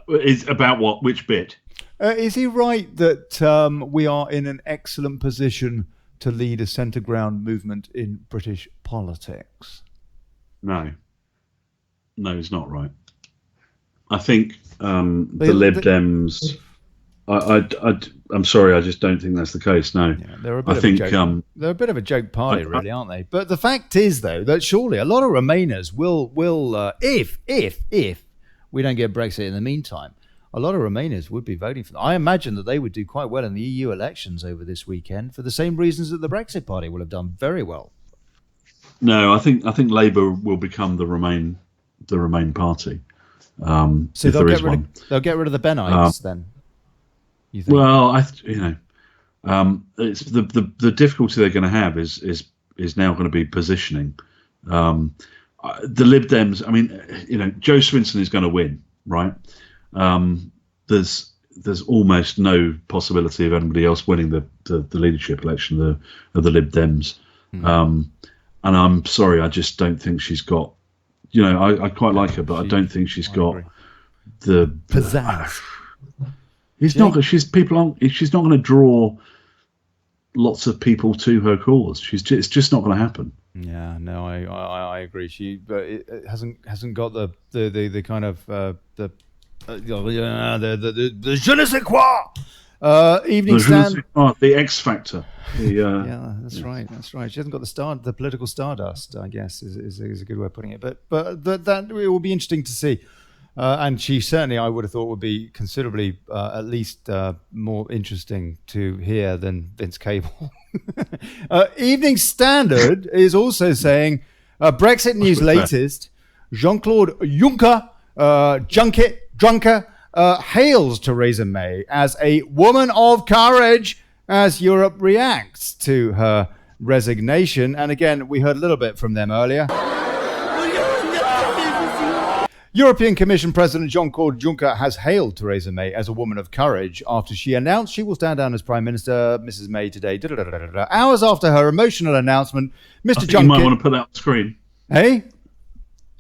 [SPEAKER 3] Is about what? Which bit?
[SPEAKER 1] Is he right that we are in an excellent position to lead a centre ground movement in British politics?
[SPEAKER 3] No, he's not right. I think the Lib Dems. I'm sorry, I just don't think that's the case. No, yeah, they're a
[SPEAKER 1] bit of a joke party, really, aren't they? But the fact is, though, that surely a lot of Remainers will if we don't get Brexit in the meantime, a lot of Remainers would be voting for them. I imagine that they would do quite well in the EU elections over this weekend for the same reasons that the Brexit Party will have done very well.
[SPEAKER 3] No, I think Labour will become the Remain party. So
[SPEAKER 1] they'll get rid of the Benites then. You think?
[SPEAKER 3] Well, it's the difficulty they're going to have is now going to be positioning. The Lib Dems. I mean, Joe Swinson is going to win, right? There's almost no possibility of anybody else winning the leadership election of the Lib Dems. And I'm sorry, I just don't think she's got. I quite like her, but I don't think she's got the
[SPEAKER 1] pizzazz.
[SPEAKER 3] She's not going to draw lots of people to her cause. It's just not going to happen.
[SPEAKER 1] Yeah, no, I agree. But it hasn't got the kind of the je ne sais quoi evening stand.
[SPEAKER 3] The X Factor.
[SPEAKER 1] Yeah, that's right. She hasn't got the political stardust, I guess, is a good way of putting it. But that it will be interesting to see. And she certainly, I would have thought, would be considerably, at least, more interesting to hear than Vince Cable. Evening Standard is also saying, Brexit news latest, Jean-Claude Juncker hails Theresa May as a woman of courage as Europe reacts to her resignation. And again, we heard a little bit from them earlier. European Commission President Jean-Claude Juncker has hailed Theresa May as a woman of courage after she announced she will stand down as Prime Minister, Mrs. May, today. Hours after her emotional announcement, Mr. Juncker...
[SPEAKER 3] You might want to put that on screen.
[SPEAKER 1] Hey?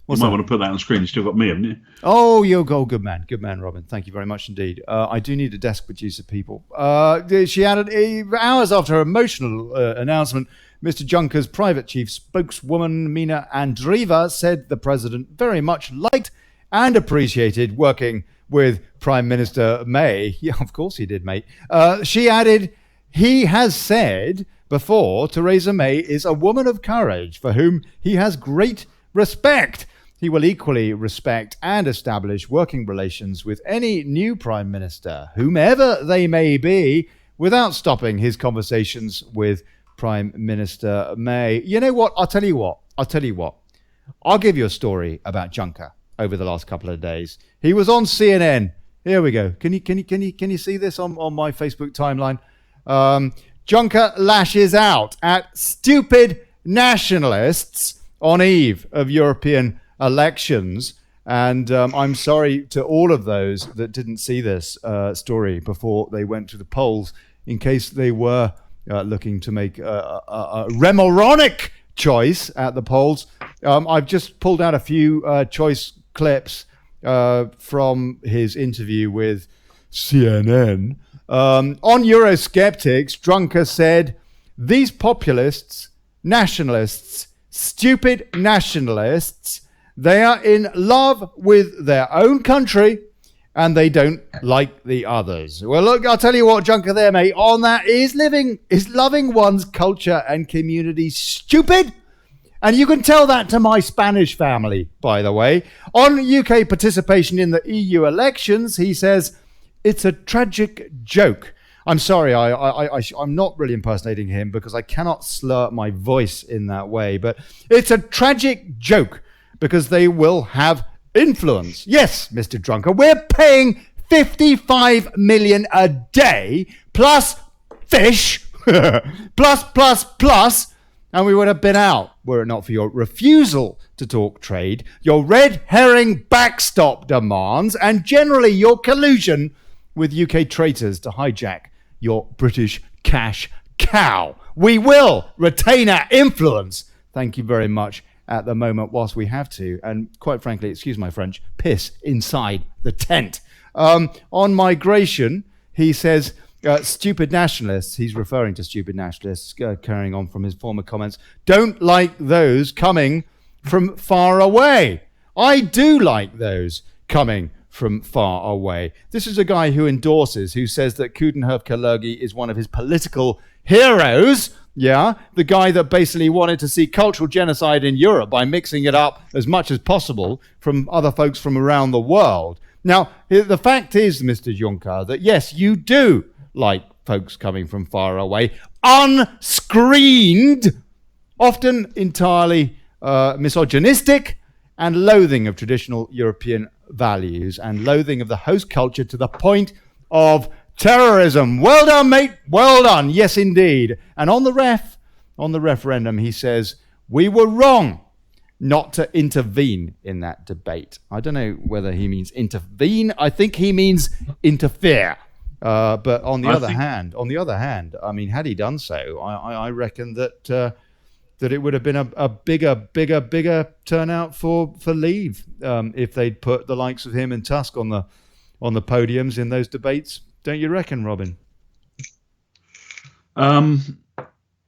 [SPEAKER 3] You might want to put that on screen. You've still got me, haven't you?
[SPEAKER 1] Oh, you'll go. Good man, Robin. Thank you very much indeed. I do need a desk producer, people. She added, hours after her emotional announcement, Mr. Juncker's private chief spokeswoman, Mina Andreeva, said the president very much liked and appreciated working with Prime Minister May. Yeah, of course he did, mate. She added, he has said before Theresa May is a woman of courage for whom he has great respect. He will equally respect and establish working relations with any new Prime Minister, whomever they may be, without stopping his conversations with Prime Minister May. You know what? I'll tell you what. I'll give you a story about Juncker over the last couple of days. He was on CNN. Here we go. Can you see this on my Facebook timeline? Juncker lashes out at stupid nationalists on eve of European elections. And I'm sorry to all of those that didn't see this story before they went to the polls, in case they were looking to make a remoronic choice at the polls. I've just pulled out a few choice clips from his interview with CNN. On Eurosceptics, Juncker said, these populists, nationalists, stupid nationalists, they are in love with their own country and they don't like the others. Well, look, I'll tell you what, Juncker there, mate, on that is loving one's culture and community stupid. And you can tell that to my Spanish family, by the way. On UK participation in the EU elections, he says, it's a tragic joke. I'm sorry, I'm not really impersonating him because I cannot slur my voice in that way. But it's a tragic joke because they will have influence. Yes, Mr. Juncker, we're paying 55 million a day plus fish, plus, and we would have been out were it not for your refusal to talk trade, your red herring backstop demands, and generally your collusion with UK traitors to hijack your British cash cow. We will retain our influence. Thank you very much at the moment whilst we have to. And quite frankly, excuse my French, piss inside the tent. On migration, he says, stupid nationalists, he's referring to stupid nationalists, carrying on from his former comments, don't like those coming from far away. I do like those coming from far away. This is a guy who says that Coudenhove-Kalergi is one of his political heroes. Yeah, the guy that basically wanted to see cultural genocide in Europe by mixing it up as much as possible from other folks from around the world. Now, the fact is, Mr. Juncker, that yes, you do like folks coming from far away, unscreened, often entirely misogynistic, and loathing of traditional European values and loathing of the host culture to the point of terrorism. Well done, mate. Well done. Yes, indeed. And on the referendum, he says, we were wrong not to intervene in that debate. I don't know whether he means intervene. I think he means interfere. But on the other hand, I mean, had he done so, I reckon that it would have been a bigger turnout for Leave if they'd put the likes of him and Tusk on the podiums in those debates. Don't you reckon, Robin?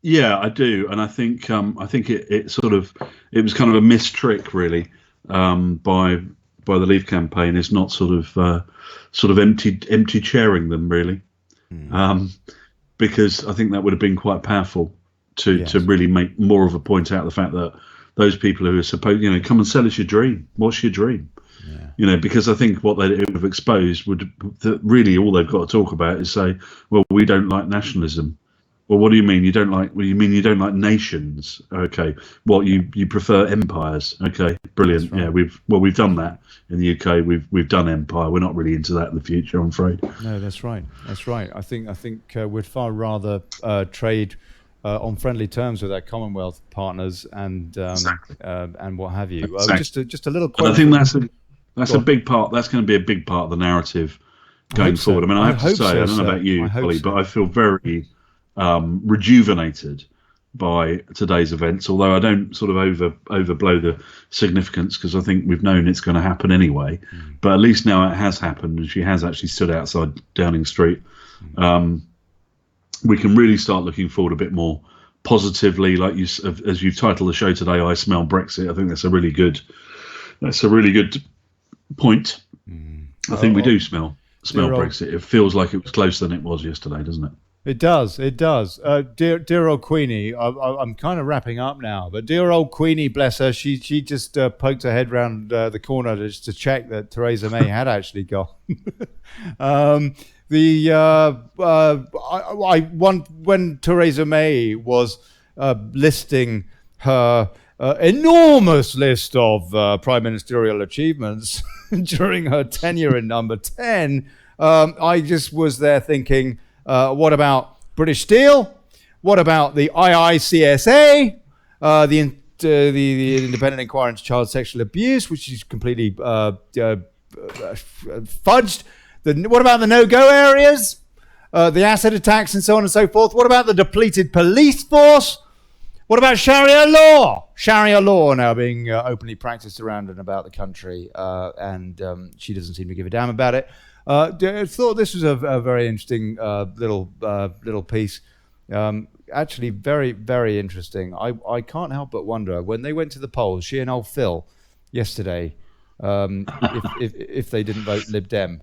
[SPEAKER 3] Yeah, I do, and I think it was kind of a missed trick, really, by the Leave campaign. Is not sort of empty chairing them, really, because I think that would have been quite powerful to really make more of a point out of the fact that those people who are supposed, come and sell us your dream. What's your dream? Yeah. Because I think what they would have exposed that really all they've got to talk about is say, well, we don't like nationalism. Well, what do you mean you don't like? Well, you mean you don't like nations? Okay. Well, you prefer empires? Okay, brilliant.
[SPEAKER 1] Right.
[SPEAKER 3] Yeah, we've done that in the UK. We've done empire. We're not really into that in the future, I'm afraid.
[SPEAKER 1] No, that's right. That's right. I think we'd far rather trade on friendly terms with our Commonwealth partners and
[SPEAKER 3] Exactly.
[SPEAKER 1] And what have you.
[SPEAKER 3] Exactly.
[SPEAKER 1] Just a little.
[SPEAKER 3] But I think that's a big part. That's going to be a big part of the narrative going forward.
[SPEAKER 1] So.
[SPEAKER 3] I mean, I have to say, I don't know about you, Olly, but I feel very rejuvenated by today's events, although I don't sort of overblow the significance, because I think we've known it's going to happen anyway. But at least now it has happened, and she has actually stood outside Downing Street. We can really start looking forward a bit more positively, like you, as you've titled the show today, I Smell Brexit. I think that's a really good point. I think we do smell Brexit. It feels like it was closer than it was yesterday, doesn't it?
[SPEAKER 1] It does. Dear old Queenie, I'm kind of wrapping up now, but dear old Queenie, bless her, she just poked her head round the corner just to check that Theresa May had actually gone. When Theresa May was listing her enormous list of prime ministerial achievements during her tenure in number 10, I just was there thinking, what about British Steel? What about the IICSA? The Independent Inquiry into Child Sexual Abuse, which is completely fudged. What about the no-go areas? The asset attacks and so on and so forth. What about the depleted police force? What about Sharia law? Sharia law now being openly practiced around and about the country, and she doesn't seem to give a damn about it. I thought this was a very interesting little piece. Actually, very, very interesting. I can't help but wonder, when they went to the polls, she and old Phil yesterday, if they didn't vote Lib Dem.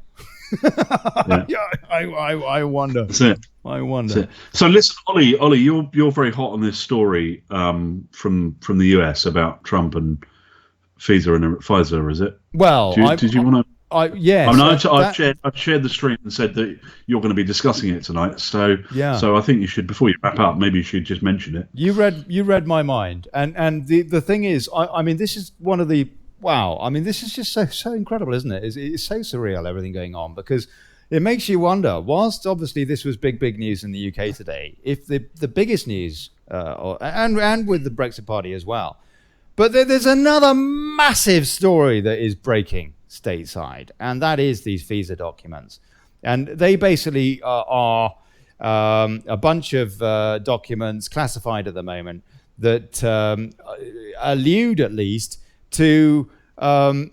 [SPEAKER 1] I wonder.
[SPEAKER 3] That's it.
[SPEAKER 1] I wonder.
[SPEAKER 3] That's it. So listen, Olly, you're very hot on this story from the US about Trump and FISA, is it?
[SPEAKER 1] Well,
[SPEAKER 3] did you want to?
[SPEAKER 1] Yes.
[SPEAKER 3] I mean, I've shared the stream and said that you're going to be discussing it tonight. So
[SPEAKER 1] yeah.
[SPEAKER 3] So I think you should, before you wrap up, maybe you should just mention it.
[SPEAKER 1] You read my mind, and the thing is, I mean, this is one of the wow. I mean, this is just so incredible, isn't it? It's so surreal, everything going on, because it makes you wonder. Whilst obviously this was big news in the UK today, if the biggest news, and with the Brexit Party as well, but there's another massive story that is breaking stateside, and that is these FISA documents. And they basically are a bunch of documents classified at the moment that allude at least to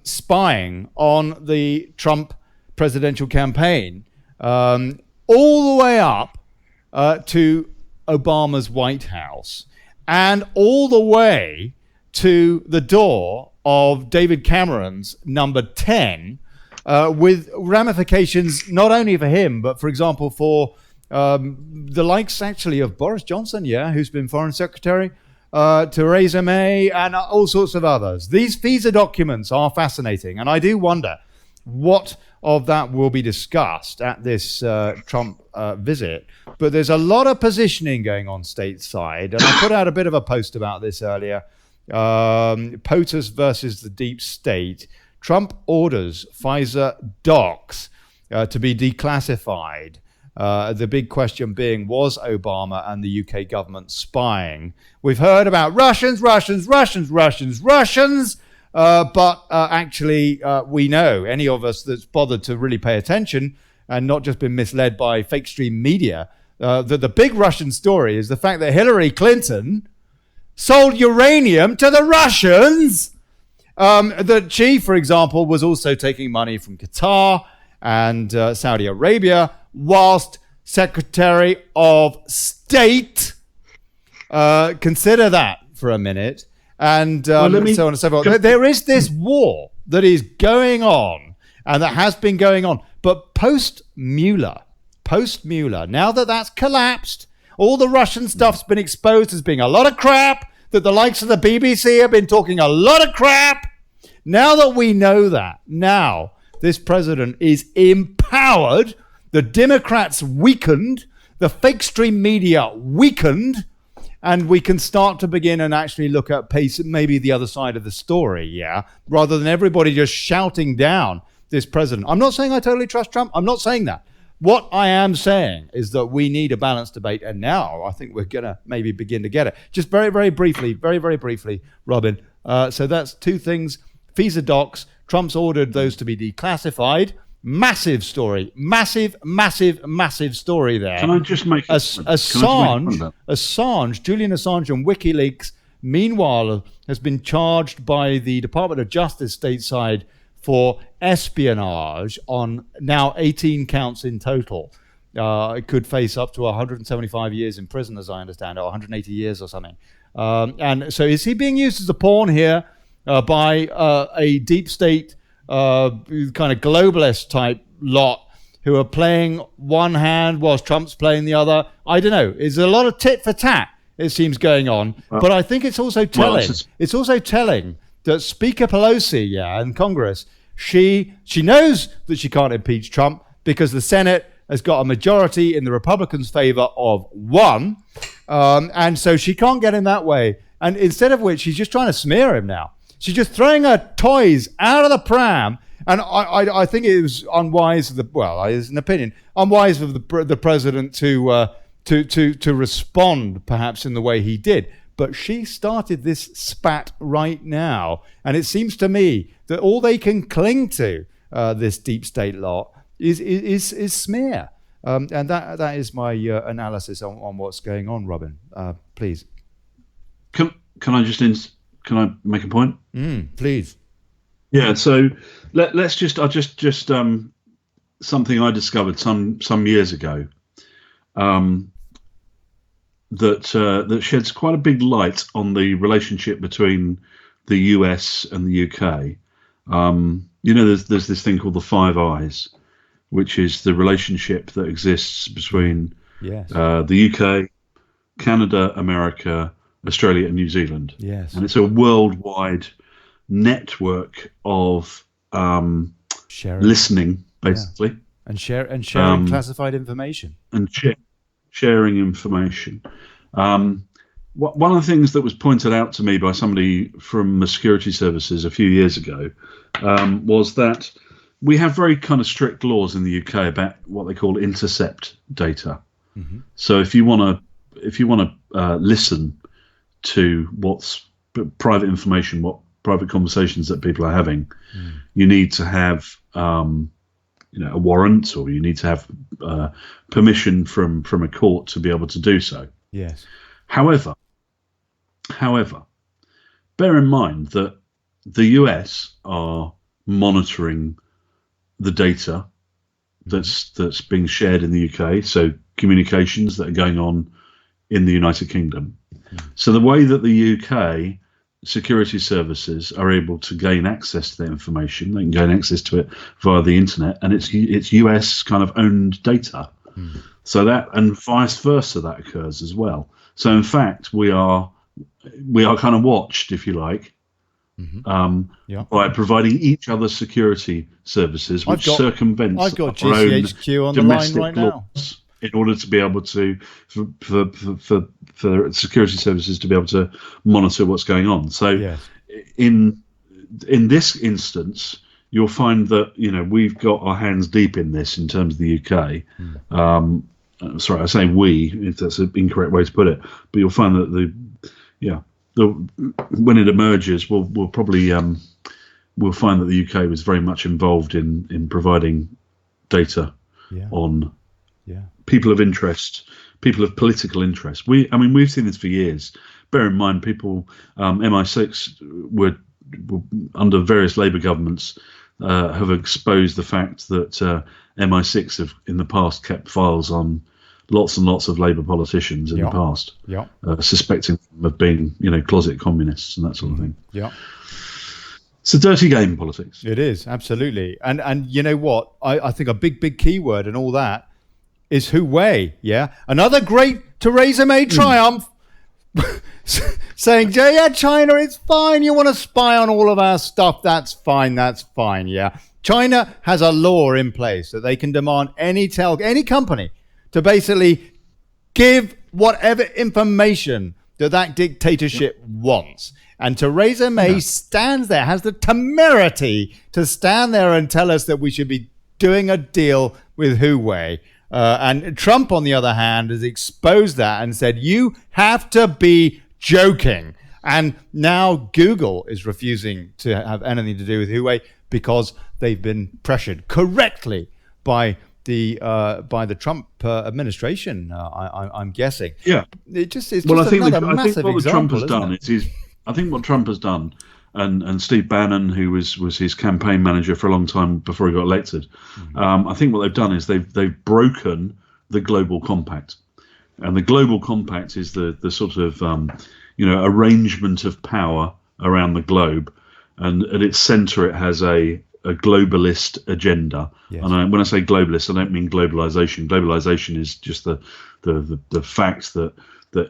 [SPEAKER 1] spying on the Trump presidential campaign, all the way up to Obama's White House, and all the way to the door of David Cameron's number 10, with ramifications not only for him, but, for example, for the likes, actually, of Boris Johnson, who's been Foreign Secretary, Theresa May, and all sorts of others. These FISA documents are fascinating, and I do wonder what of that will be discussed at this Trump visit. But there's a lot of positioning going on stateside, and I put out a bit of a post about this earlier. POTUS versus the deep state. Trump orders FISA docs to be declassified. The big question being, was Obama and the UK government spying? We've heard about Russians, but actually we know, any of us that's bothered to really pay attention and not just been misled by fake stream media, that the big Russian story is the fact that Hillary Clinton sold uranium to the Russians. That she, for example, was also taking money from Qatar and Saudi Arabia, whilst Secretary of State, consider that for a minute, and so on and so forth. There is this war that is going on, and that has been going on, but post-Mueller, now that that's collapsed, all the Russian stuff's been exposed as being a lot of crap, that the likes of the BBC have been talking a lot of crap. Now that we know that, now this president is empowered, the Democrats weakened, the fake stream media weakened, and we can start to begin and actually look at maybe the other side of the story, yeah, rather than everybody just shouting down this president. I'm not saying I totally trust Trump. I'm not saying that. What I am saying is that we need a balanced debate, and now I think we're going to maybe begin to get it. Just very, very briefly, Robin. So that's two things. FISA docs, Trump's ordered those to be declassified. Massive story. Massive story there.
[SPEAKER 3] Can I just make
[SPEAKER 1] Assange, Julian Assange and WikiLeaks, meanwhile, has been charged by the Department of Justice stateside for espionage on now 18 counts in total. It could face up to 175 years in prison, as I understand it, or 180 years or something. And so is he being used as a pawn here by a deep state kind of globalist type lot who are playing one hand whilst Trump's playing the other? I don't know. There's a lot of tit for tat, it seems, going on. But I think it's also telling. It's also telling that Speaker Pelosi, in Congress, she knows that she can't impeach Trump because the Senate has got a majority in the Republicans' favor of one. And so she can't get in that way. And instead of which, she's just trying to smear him now. She's just throwing her toys out of the pram. And I think it was unwise, it's an opinion, unwise of the president to respond perhaps in the way he did. But she started this spat right now. And it seems to me that all they can cling to, this deep state lot, is smear. And that is my analysis on what's going on, Robin. Please.
[SPEAKER 3] Can I make a point?
[SPEAKER 1] Please.
[SPEAKER 3] Yeah. So I'll just something I discovered some years ago that sheds quite a big light on the relationship between the US and the UK. There's this thing called the Five Eyes, which is the relationship that exists between the UK, Canada, America, Australia and New Zealand.
[SPEAKER 1] Yes.
[SPEAKER 3] And it's a worldwide network of listening, basically.
[SPEAKER 1] And sharing classified information.
[SPEAKER 3] And sharing information. One of the things that was pointed out to me by somebody from the security services a few years ago was that we have very kind of strict laws in the UK about what they call intercept data. Mm-hmm. So if you want to listen to what's private information, what private conversations that people are having, you need to have a warrant, or you need to have permission from a court to be able to do so.
[SPEAKER 1] Yes.
[SPEAKER 3] However, bear in mind that the US are monitoring the data that's being shared in the UK, so communications that are going on in the United Kingdom. So the way that the UK security services are able to gain access to the information, they can gain access to it via the internet, and it's US kind of owned data. So that, and vice versa, that occurs as well. So in fact, we are kind of watched, if you like, by providing each other security services, which circumvents
[SPEAKER 1] I've got
[SPEAKER 3] our own
[SPEAKER 1] GCHQ on the line right now.
[SPEAKER 3] In order to be able to, for security services to be able to monitor what's going on. So in this instance, you'll find that we've got our hands deep in this in terms of the UK. Sorry, I say we, if that's an incorrect way to put it, but you'll find that when it emerges, we'll probably we'll find that the UK was very much involved in providing data on people of interest, people of political interest. We've seen this for years. Bear in mind, people, MI6 were under various Labour governments have exposed the fact that MI6 have in the past kept files on lots and lots of Labour politicians in the past, suspecting them of being, closet communists and that sort of thing.
[SPEAKER 1] Yeah.
[SPEAKER 3] It's a dirty game, politics.
[SPEAKER 1] It is, absolutely. And you know what? I think a big keyword and all that is Huawei, Another great Theresa May triumph, saying, China, it's fine. You want to spy on all of our stuff? That's fine, China has a law in place that they can demand any company to basically give whatever information that dictatorship wants. And Theresa May stands there, has the temerity to stand there and tell us that we should be doing a deal with Huawei. And Trump, on the other hand, has exposed that and said, you have to be joking. And now Google is refusing to have anything to do with Huawei because they've been pressured correctly by the Trump administration. I'm guessing.
[SPEAKER 3] Yeah.
[SPEAKER 1] It's just
[SPEAKER 3] I think
[SPEAKER 1] another
[SPEAKER 3] what
[SPEAKER 1] massive example.
[SPEAKER 3] Trump has done I think what Trump has done, and Steve Bannon, who was his campaign manager for a long time before he got elected, I think what they've done is they've broken the global compact, and the global compact is the sort of arrangement of power around the globe, and at its centre it has a globalist agenda. Yes. And when I say globalist, I don't mean globalization. Globalization is just the fact that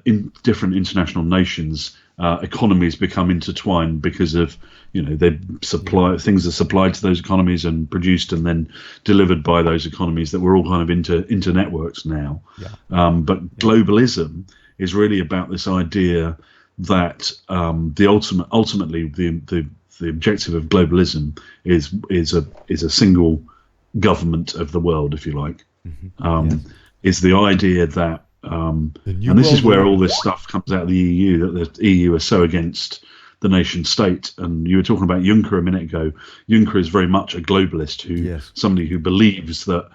[SPEAKER 3] in different international nations, economies become intertwined because of they supply things are supplied to those economies and produced and then delivered by those economies, that we're all kind of into networks now. But globalism is really about this idea that ultimately the objective of globalism is a single government of the world, if you like. Is the idea that and this is where all this stuff comes out of the EU, that the EU are so against the nation state. And you were talking about Juncker a minute ago. Juncker is very much a globalist, somebody who believes that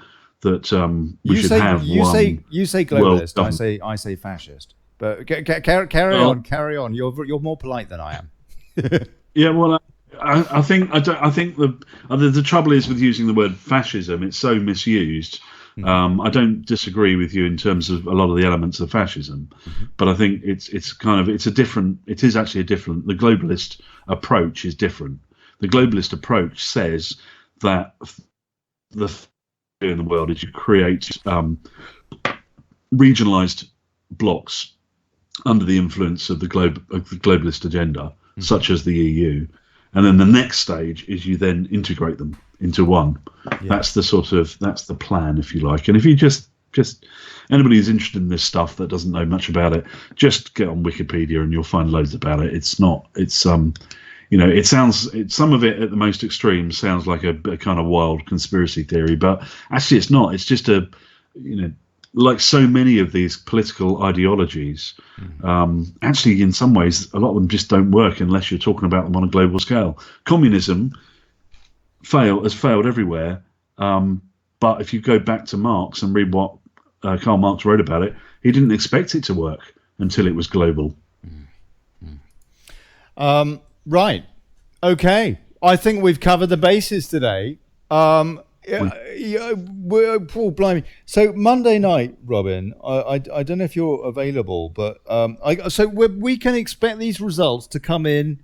[SPEAKER 3] we should have one. You say globalist,
[SPEAKER 1] I say fascist. But carry on. You're more polite than I am.
[SPEAKER 3] Yeah, well, I think the trouble is with using the word fascism. It's so misused. I don't disagree with you in terms of a lot of the elements of fascism, but I think it's actually a different. The globalist approach is different. The globalist approach says that the in the world is you create regionalized blocks under the influence of the globalist agenda, such as the EU. And then the next stage is you then integrate them into one. That's the plan, if you like. And if you just anybody who's interested in this stuff that doesn't know much about it, just get on Wikipedia and you'll find loads about it. It sounds, some of it at the most extreme sounds like a kind of wild conspiracy theory, but actually it's not. It's just like so many of these political ideologies, actually, in some ways, a lot of them just don't work unless you're talking about them on a global scale. Communism has failed everywhere, but if you go back to Marx and read what Karl Marx wrote about it, he didn't expect it to work until it was global.
[SPEAKER 1] Right. Okay. I think we've covered the bases today. Blimey. So Monday night, Robin, I don't know if you're available, but we can expect these results to come in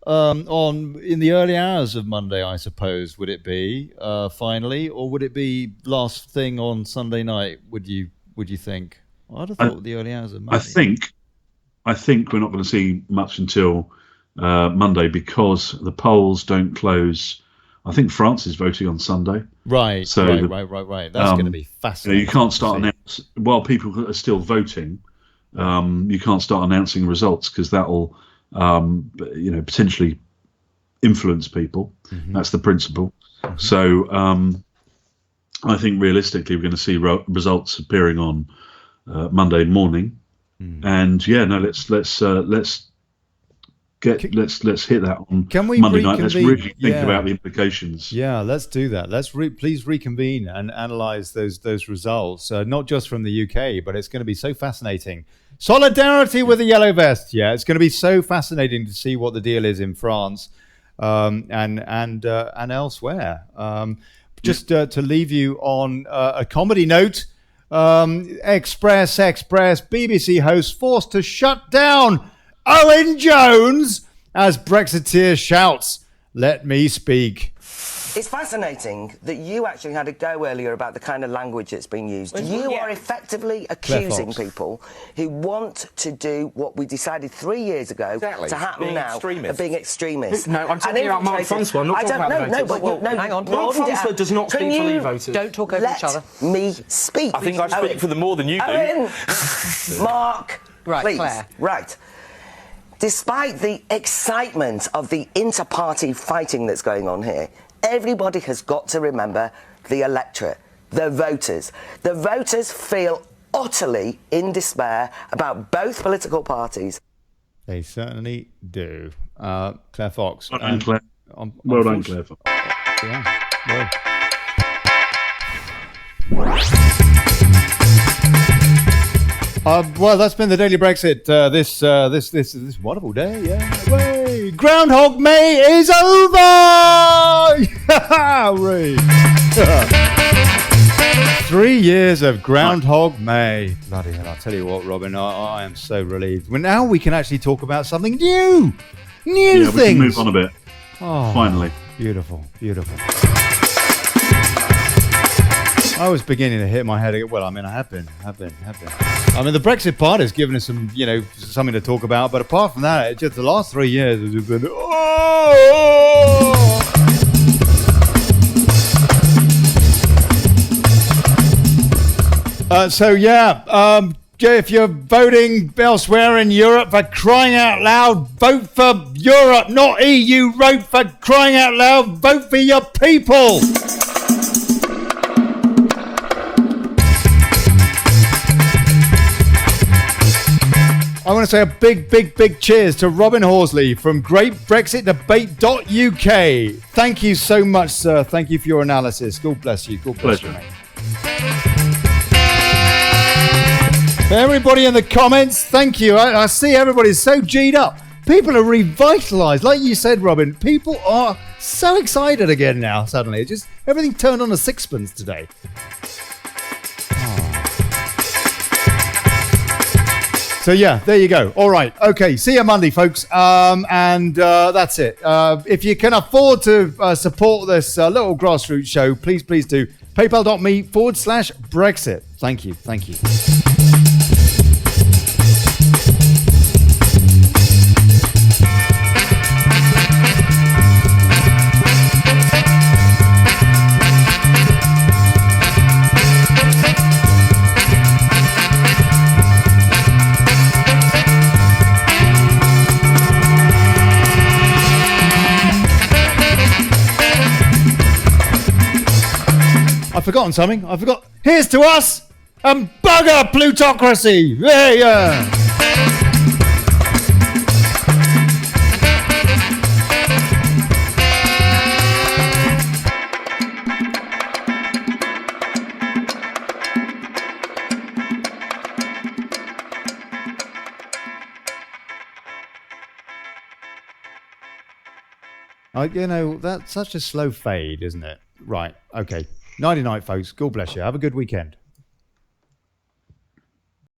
[SPEAKER 1] in the early hours of Monday, I suppose. Would it be finally, or would it be last thing on Sunday night? Would you think? I'd have thought the early hours of Monday.
[SPEAKER 3] I think we're not going to see much until Monday because the polls don't close. I think France is voting on Sunday.
[SPEAKER 1] Right. So right. That's going to be fascinating.
[SPEAKER 3] You can't start while people are still voting. You can't start announcing results because that'll, potentially influence people. That's the principle. So I think realistically we're going to see results appearing on Monday morning. And let's hit that on Monday night. Let's really think about the implications.
[SPEAKER 1] Yeah, let's do that. Let's please reconvene and analyze those results, not just from the UK, but it's going to be so fascinating. Solidarity with the yellow vest. Yeah, it's going to be so fascinating to see what the deal is in France and elsewhere. Just to leave you on a comedy note. Express, BBC host forced to shut down Owen Jones as Brexiteer shouts, "Let me speak."
[SPEAKER 4] It's fascinating that you actually had a go earlier about the kind of language that's being used. You are effectively accusing people who want to do what we decided 3 years ago to happen now of being extremists.
[SPEAKER 5] No, I'm talking about Mark Francois. I'm not talking about the voters.
[SPEAKER 4] Hang on.
[SPEAKER 5] Mark Francois does not speak for Leave voters.
[SPEAKER 6] Don't talk over each other.
[SPEAKER 4] Let me speak.
[SPEAKER 7] I think I speak for them more than you do.
[SPEAKER 4] Owen, Mark,
[SPEAKER 6] right,
[SPEAKER 4] please.
[SPEAKER 6] Claire.
[SPEAKER 4] Right. Despite the excitement of the inter-party fighting that's going on here, everybody has got to remember the electorate, the voters. The voters feel utterly in despair about both political parties.
[SPEAKER 1] They certainly do. Claire Fox.
[SPEAKER 3] Well done, Claire. Well done, Claire Fox.
[SPEAKER 1] Yeah. Well. Well, that's been the Daily Brexit this wonderful day. Yeah, way. Groundhog May is over. Hooray. 3 years of Groundhog May. Bloody hell! I tell you what, Robin, I am so relieved. Well, now we can actually talk about something new. New things.
[SPEAKER 3] We can move on a bit.
[SPEAKER 1] Oh,
[SPEAKER 3] finally.
[SPEAKER 1] Beautiful, beautiful. I was beginning to hit my head again. Well, I mean, I have been. I mean, the Brexit part has given us some, something to talk about. But apart from that, just the last 3 years has just been. If you're voting elsewhere in Europe, for crying out loud, vote for Europe, not EU. Vote for crying out loud, vote for your people. I want to say a big cheers to Robin Horsley from GreatBrexitDebate.uk. Thank you so much, sir. Thank you for your analysis. God bless you. God bless you, mate. Everybody in the comments, thank you. I see everybody's so G'd up. People are revitalised. Like you said, Robin, people are so excited again now, suddenly. Just everything turned on a sixpence today. So yeah, there you go. All right. Okay. See you Monday, folks. That's it. If you can afford to support this little grassroots show, please do. PayPal.me/Brexit. Thank you. I've forgotten something. Here's to us and bugger plutocracy. Yeah. That's such a slow fade, isn't it? Right. Okay. Nighty night, folks. God bless you. Have a good weekend.